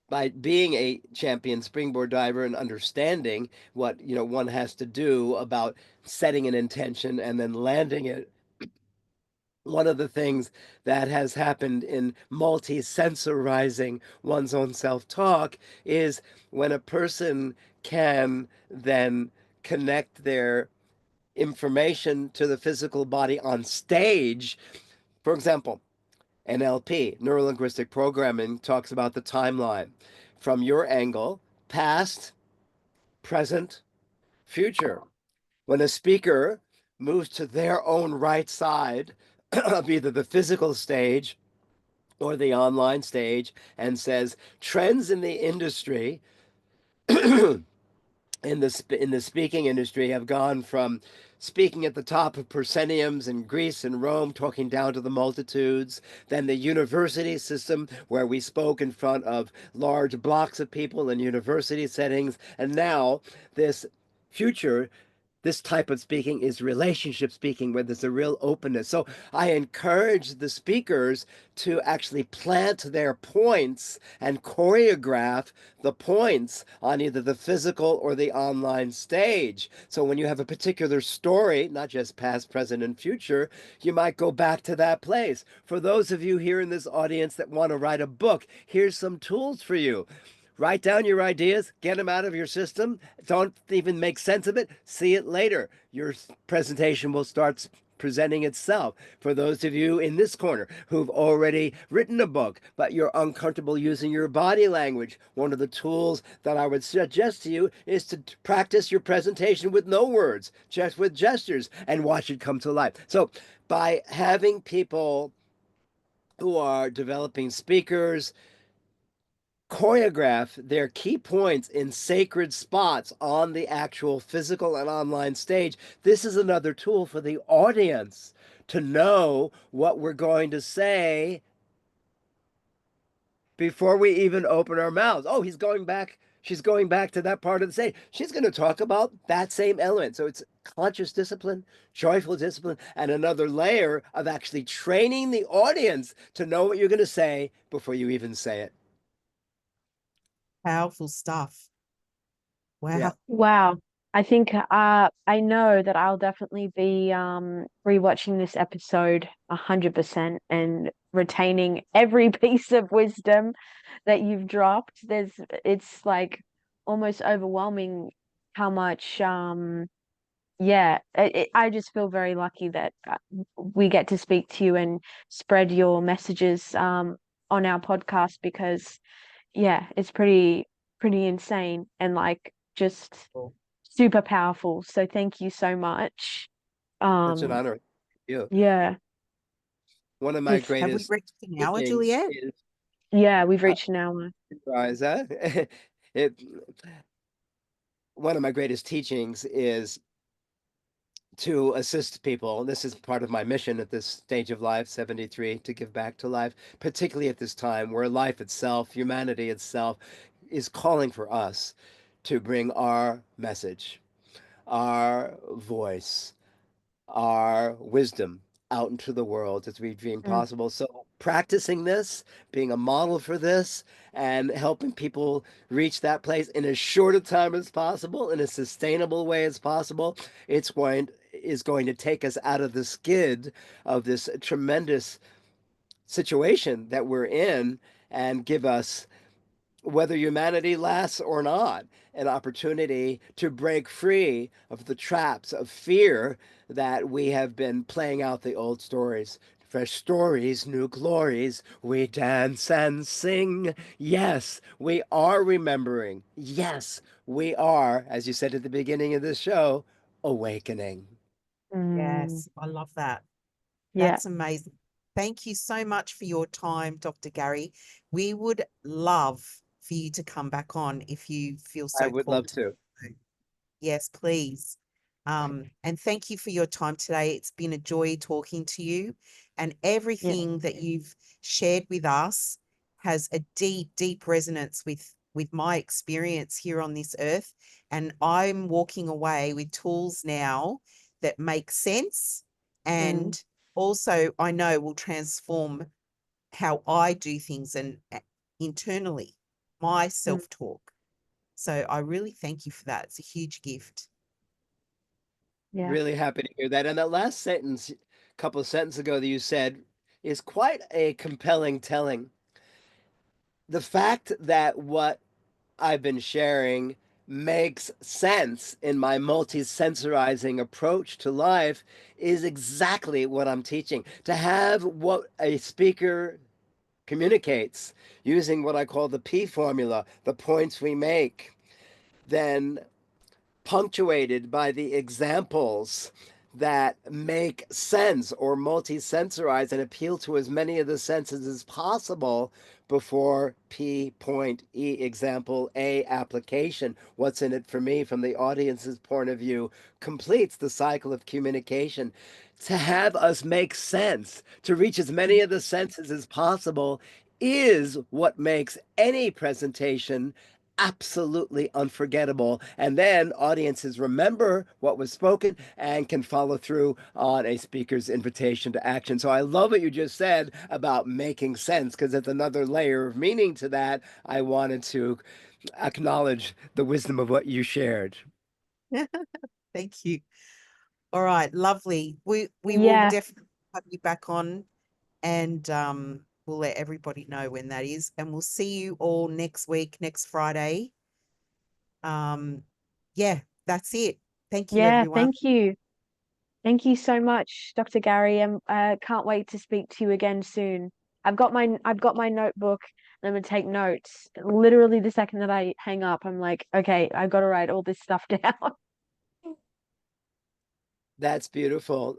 by being a champion springboard diver and understanding what one has to do about setting an intention and then landing it, one of the things that has happened in multi-sensorizing one's own self-talk is when a person can then connect their information to the physical body on stage. For example, NLP, neuro linguistic programming, talks about the timeline from your angle: past, present, future. When a speaker moves to their own right side of either the physical stage or the online stage and says trends in the industry, in the speaking industry, have gone from speaking at the top of prosceniums in Greece and Rome, talking down to the multitudes, then the university system where we spoke in front of large blocks of people in university settings, and now this future, this type of speaking is relationship speaking, where there's a real openness. So I encourage the speakers to actually plant their points and choreograph the points on either the physical or the online stage. So when you have a particular story, not just past, present, and future, you might go back to that place. For those of you here in this audience that want to write a book, here's some tools for you. Write down your ideas, get them out of your system. Don't even make sense of it. See it later. Your presentation will start presenting itself. For those of you in this corner who've already written a book, but you're uncomfortable using your body language, one of the tools that I would suggest to you is to practice your presentation with no words, just with gestures, and watch it come to life. So by having people who are developing speakers choreograph their key points in sacred spots on the actual physical and online stage, this is another tool for the audience to know what we're going to say before we even open our mouths. Oh, he's going back. She's going back to that part of the stage. She's going to talk about that same element. So it's conscious discipline, joyful discipline, and another layer of actually training the audience to know what you're going to say before you even say it. Powerful stuff. Yeah. Wow. Wow. I think I know that I'll definitely be rewatching this episode 100% and retaining every piece of wisdom that you've dropped. It's like almost overwhelming how much yeah, I just feel very lucky that we get to speak to you and spread your messages on our podcast, because yeah, it's pretty insane and like just super powerful. So thank you so much. It's an Um, honor. You. yeah, One of my if Have we greatest reached an hour, teachings Juliet? is yeah, we've uh, reached an hour. surprise, huh? it. One of my greatest teachings is to assist people. This is part of my mission at this stage of life, 73, to give back to life, particularly at this time where life itself, humanity itself, is calling for us to bring our message, our voice, our wisdom out into the world as we dream Mm, possible. So practicing this, being a model for this, and helping people reach that place in as short a time as possible, in a sustainable way as possible, is going to take us out of the skid of this tremendous situation that we're in and give us, whether humanity lasts or not, an opportunity to break free of the traps of fear that we have been playing out the old stories. Fresh stories, new glories, we dance and sing. Yes, we are remembering. Yes, we are, as you said at the beginning of this show, awakening. mm, Yes, I love that. yeah, That's amazing. Thank you so much for your time, Dr. Gary. We would love for you to come back on if you feel I so would called love to. to. Yes, please. And thank you for your time today. It's been a joy talking to you, and yeah. everything that you've shared with us has a deep, deep resonance with my experience here on this earth. And I'm walking away with tools now that make sense, Mm, and also I know will transform how I do things and internally. my Mm. self-talk. So I really thank you for that. It's a huge gift. Yeah. Really happy to hear that. And that last sentence, couple of sentences ago that you said, is quite a compelling telling. The fact that what I've been sharing makes sense in my multi-sensorizing approach to life is exactly what I'm teaching. To have what a speaker communicates using what I call the P formula, the points we make, then punctuated by the examples that make sense or multi-sensorize and appeal to as many of the senses as possible before P point E example A application. What's in it for me from the audience's point of view completes the cycle of communication. To have us make sense, to reach as many of the senses as possible is what makes any presentation absolutely unforgettable. And then audiences remember what was spoken and can follow through on a speaker's invitation to action. So I love what you just said about making sense, because it's another layer of meaning to that. I wanted to acknowledge the wisdom of what you shared. Thank you. All right, lovely. We will Yeah. definitely have you back on, and we'll let everybody know when that is. And we'll see you all next week, next Friday. Yeah, that's it. Thank you, Yeah. everyone. Thank you. Thank you so much, Dr. Gary. And can't wait to speak to you again soon. I've got my notebook and I'm gonna take notes. Literally the second that I hang up, I'm like, okay, I've got to write all this stuff down. That's beautiful.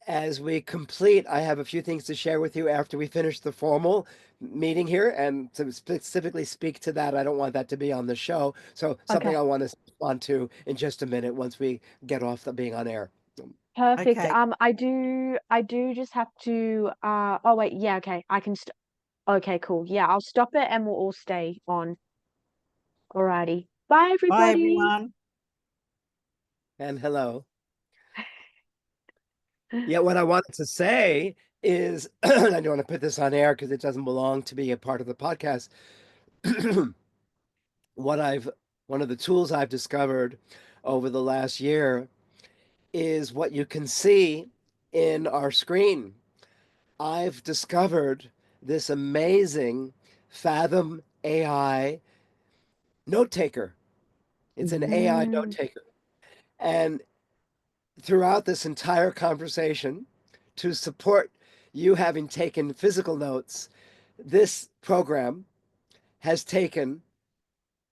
As we complete, I have a few things to share with you after we finish the formal meeting here. And to specifically speak to that, I don't want that to be on the show. So something Okay. I want to respond to in just a minute once we get off the being on air. Perfect. Okay. I do just have to oh wait, yeah, okay. I can st Okay, cool. Yeah, I'll stop it and we'll all stay on. Alrighty. Bye Bye, everybody. everyone. And hello. Yeah, what I wanted to say is, I don't want to put this on air because it doesn't belong to be a part of the podcast. what I've One of the tools I've discovered over the last year is what you can see in our screen. I've discovered this amazing Fathom AI note taker. It's an AI note Mm, taker. And throughout this entire conversation, to support you having taken physical notes, this program has taken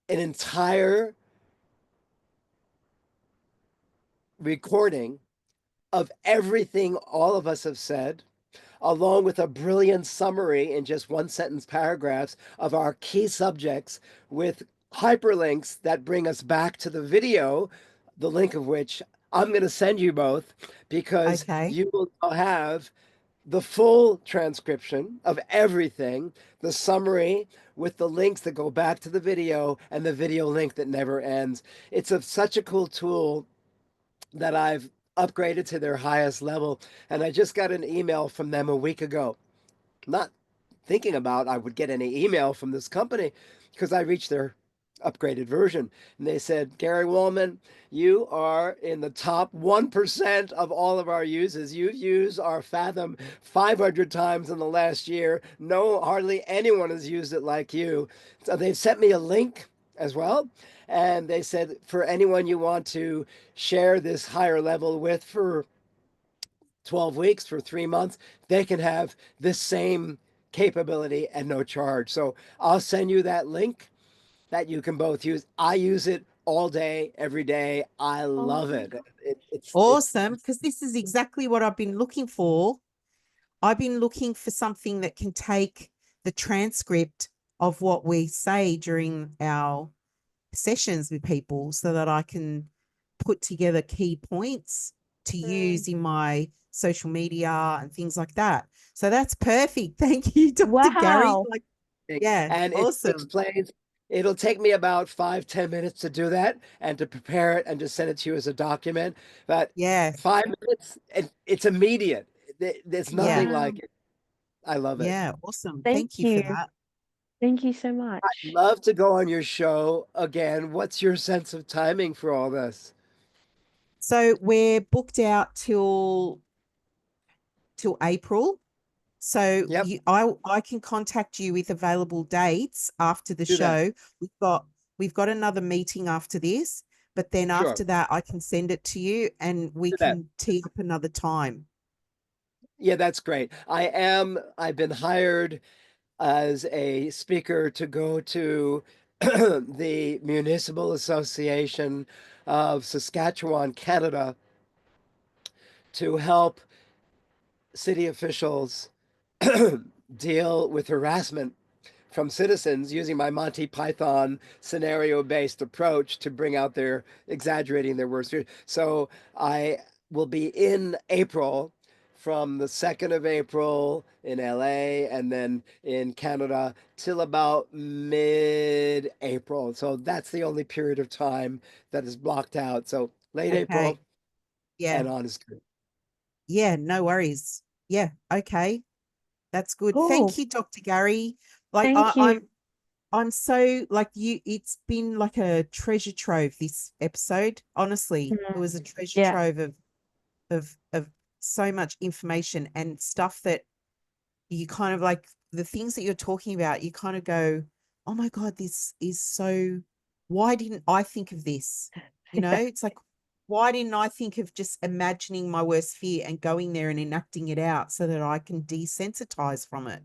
an entire recording of everything all of us have said, along with a brilliant summary in just one sentence paragraphs of our key subjects with hyperlinks that bring us back to the video, the link of which I'm going to send you both because Okay. you will have the full transcription of everything, the summary with the links that go back to the video and the video link that never ends. It's such a cool tool that I've upgraded to their highest level. And I just got an email from them a week ago, not thinking about I would get any email from this company because I reached their upgraded version. And they said, Gary Wohlman, you are in the top 1% of all of our users. You've used our Fathom 500 times in the last year. No, hardly anyone has used it like you. So they've sent me a link as well. And they said, for anyone you want to share this higher level with for 12 weeks, for 3 months, they can have this same capability and no charge. So I'll send you that link that you can both use. I use it all day, every day. I oh love my it. God. It's Awesome. Because this is exactly what I've been looking for. I've been looking for something that can take the transcript of what we say during our sessions with people so that I can put together key points to Mm. use in my social media and things like that. So that's perfect. Thank you, Dr. Gary. Wow. Like, yeah, and it awesome. explains. It'll take me about 5-10 minutes to do that and to prepare it and to send it to you as a document. But Yeah, 5 minutes, and it's immediate. There's yeah, nothing Wow. like it. I love it. yeah, awesome. Thank Thank you for you. that. Thank you so much. Love to go on your show again. What's your sense of timing for all this? So we're booked out till April. So Yep, I can contact you with available dates after the do that. show. We've got another meeting after this, but then Sure, after that I can send it to you and we do that. can tee up another time. Yeah, that's great. I've been hired as a speaker to go to the Municipal Association of Saskatchewan, Canada, to help city officials deal with harassment from citizens using my Monty Python scenario based approach to bring out their exaggerating their worst fears. So I will be in April from the 2nd of April in LA and then in Canada till about mid April. So that's the only period of time that is blocked out. So late April Okay. Yeah. and on is good. Yeah, no worries. Yeah, okay. That's good. Thank Cool. you, Dr. Gary. Like Thank you. I'm so like it's been like a treasure trove this episode. Honestly, it was a treasure Yeah. trove of so much information and stuff that you kind of like the things that you're talking about, you kind of go, oh my God, this is so, why didn't I think of this? It's like, why didn't I think of just imagining my worst fear and going there and enacting it out so that I can desensitize from it?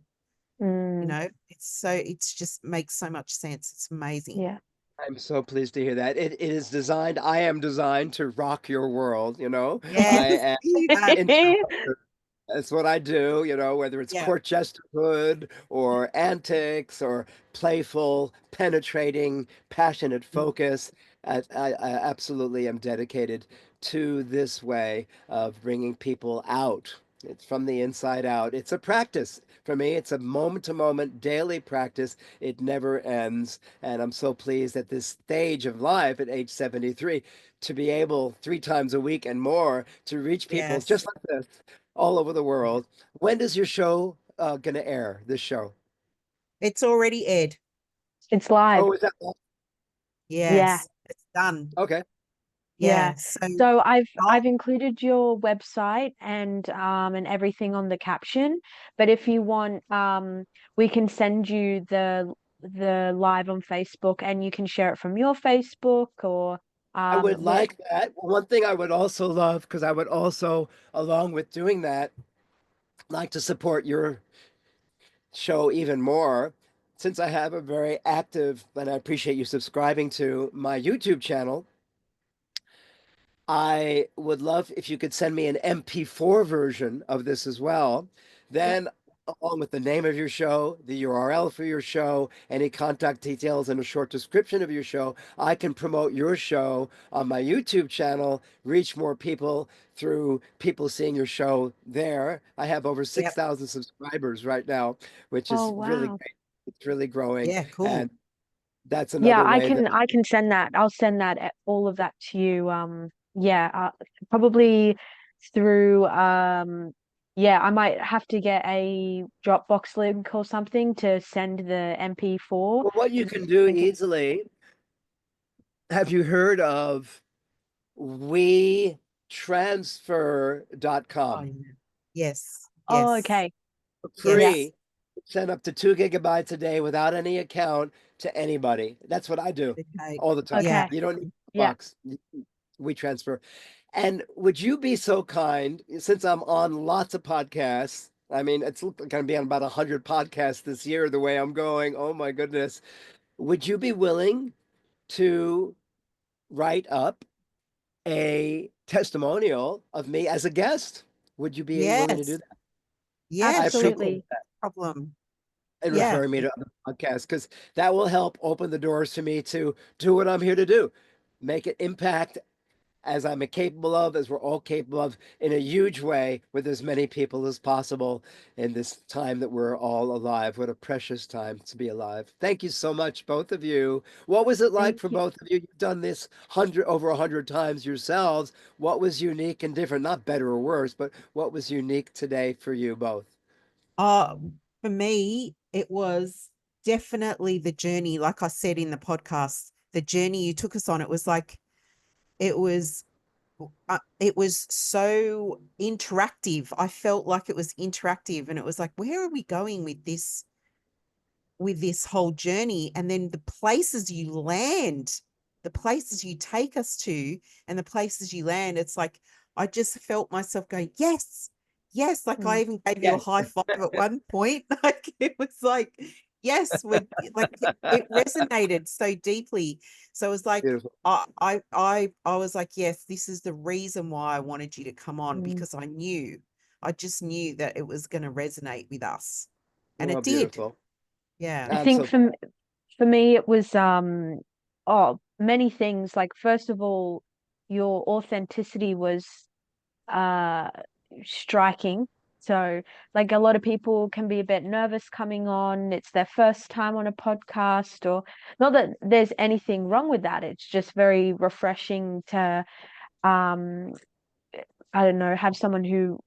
Mm, It's just makes so much sense. It's amazing. yeah. I'm so pleased to hear that. It is designed, I am designed to rock your world, you know. I Yes, am that. interrupter. That's what I do, you know, whether it's Yeah. court jesterhood or antics or playful, penetrating, passionate focus. I absolutely am dedicated to this way of bringing people out. It's from the inside out. It's a practice. For me, it's a moment to moment daily practice. It never ends. And I'm so pleased at this stage of life at age 73 to be able 3 times a week and more to reach people just Yes. like this all over the world. When does your show gonna air? This show? It's already aired. It's live. Oh, is that Yeah. Yes, it's done. okay? Yeah. Yeah. So So I've I'll, included your website and everything on the caption. But if you want, we can send you the live on Facebook and you can share it from your Facebook or I would we like that. One thing I would also love, because I would also, along with doing that, like to support your show even more. Since I have a very active, and I appreciate you subscribing to my YouTube channel, I would love if you could send me an MP4 version of this as well. yeah, Then, along with the name of your show, the URL for your show, any contact details, and a short description of your show, I can promote your show on my YouTube channel, reach more people through people seeing your show there. I have over yep. 6,000 subscribers right now, which oh is really wow. great. It's really growing. Yeah, And cool. that's Yeah, another way that I can send that. I'll send that all of that to you. Yeah, probably through yeah, I might have to get a Dropbox link or something to send the MP4 well, what you because can I do think it's easily, have you heard of Oh, WeTransfer.com? yeah. Yes, oh yes, okay. Yeah. yes. Free, send up to 2 gigabytes a day without any account to anybody. That's what I do Okay. all the time. Yeah. Okay. You don't need a Yeah. box. WeTransfer. And would you be so kind, since I'm on lots of podcasts? I mean, it's going to be on about 100 podcasts this year, the way I'm going. Oh my goodness. Would you be willing to write up a testimonial of me as a guest? Would you be willing to do Yes. that? I Yes, sure. appreciate Absolutely. that Problem. and Yeah. referring me to other podcasts because that will help open the doors to me to do what I'm here to do, make an impact as I'm capable of, as we're all capable of, in a huge way with as many people as possible in this time that we're all alive. What a precious time to be alive. Thank you so much, both of you. What was it like Thank for you. both of you? You've done this over 100 times yourselves. What was unique and different? Not better or worse, but what was unique today for you both? Uh, for me, it was definitely the journey, like I said in the podcast, the journey you took us on, it was like, it was it was so interactive. I felt like it was interactive, and it was like, where are we going with this whole journey? And then the places you land, the places you take us to, and the places you land, it's like I just felt myself going, yes, yes. Like I Mm. even gave you a Yes. high five at one point. Like it was like, yes, we're like it resonated so deeply. So it was like Beautiful. I was like, yes, this is the reason why I wanted you to come on, Mm. because I just knew that it was going to resonate with us. And Oh, it did. beautiful. Yeah. I I'm think so for me it was many things. Like first of all, your authenticity was uh striking. So like a lot of people can be a bit nervous coming on. It's their first time on a podcast, or not that there's anything wrong with that. It's just very refreshing to um I don't know, have someone who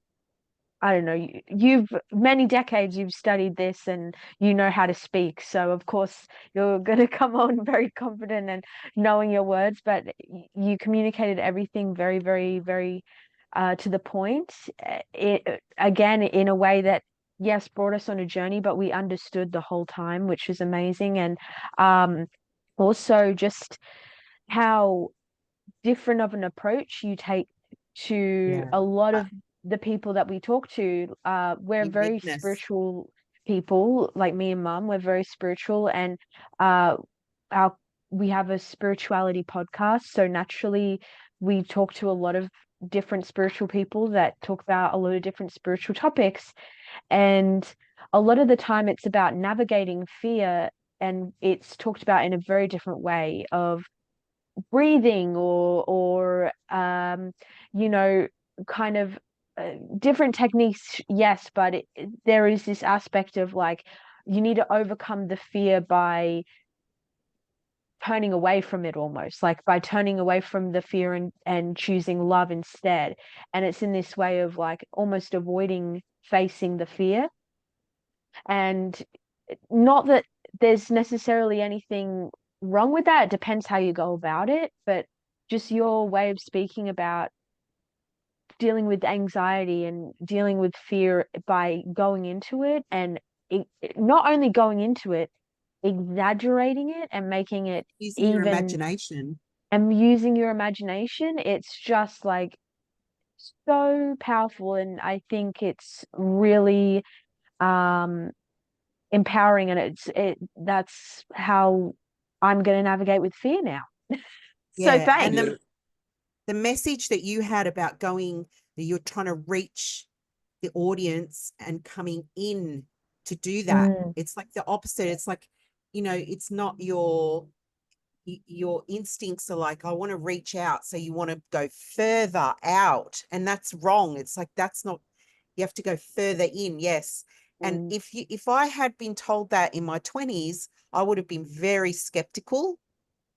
I don't know, you've many decades you've studied this and you know how to speak. So of course you're going to come on very confident and knowing your words, but you communicated everything very, very, very to the point. It again in a way that yes brought us on a journey, but we understood the whole time, which was amazing. And um, also just how different of an approach you take to Yeah. a lot of the people that we talk to. We're You very witness. spiritual people, like me and mum. We're very spiritual, and uh, our we have a spirituality podcast. So naturally, we talk to a lot of different spiritual people that talk about a lot of different spiritual topics, and a lot of the time it's about navigating fear, and it's talked about in a very different way of breathing or you know kind of different techniques, yes, but there is this aspect of like you need to overcome the fear by turning away from it, almost like by turning away from the fear and choosing love instead. And it's in this way of like almost avoiding facing the fear. And not that there's necessarily anything wrong with that. It depends how you go about it, but just your way of speaking about dealing with anxiety and dealing with fear by going into it and not only going into it, exaggerating it and making it Using your even imagination. and using your imagination, it's just like so powerful. And I think it's really um empowering, and that's how I'm going to navigate with fear now. So Yeah. And thanks. the message that you had about going, that you're trying to reach the audience and coming in to do that. Mm, It's like the opposite. It's like, it's not your instincts are like, I want to reach out. So you want to go further out. And that's wrong. It's like, that's not, you have to go further in. Yes. And mm, if I had been told that in my 20s, I would have been very skeptical.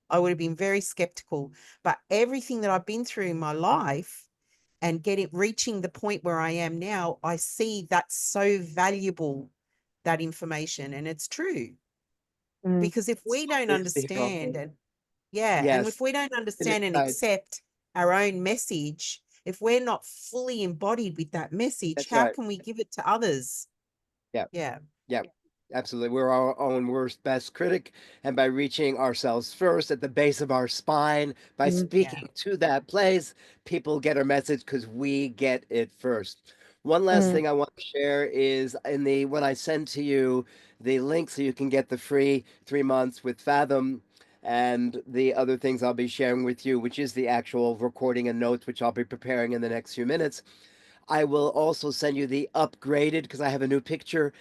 I would have been very skeptical. But everything that I've been through in my life and reaching the point where I am now, I see that's so valuable, that information. And it's true. mm, Because if we don't pleased to hear all understand, that. and yeah, and Yes. if we don't And understand and insights. accept our own message, if we're not fully embodied with that message, That's how right. can we give it to others? Yeah. Yeah. Yeah, absolutely. We're our own worst best critic. And by reaching ourselves first at the base of our spine, by Yeah. speaking to that place, people get our message because we get it first. One last mm, thing I want to share is in the when I send to you the link so you can get the free 3 months with Fathom and the other things I'll be sharing with you, which is the actual recording and notes, which I'll be preparing in the next few minutes. I will also send you the upgraded because I have a new picture,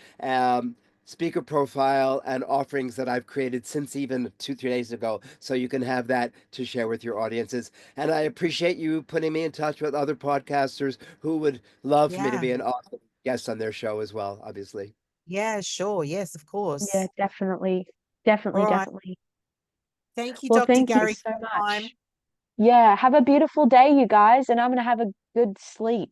speaker profile, and offerings that I've created since even 2, 3 days ago. So you can have that to share with your audiences. And I appreciate you putting me in touch with other podcasters who would love for me to Yeah. be an awesome guest on their show as well, obviously. Yeah, sure. Yes, of yeah, course. definitely, All definitely, right. definitely. Thank you, Well, Dr. thank you Gary, so for your time. much. Yeah, have a beautiful day, you guys, and I'm gonna have a good sleep.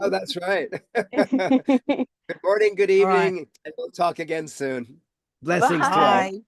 Oh, that's right. Good morning, good All right. evening, and we'll talk again soon. Blessings to all. Bye. Bye.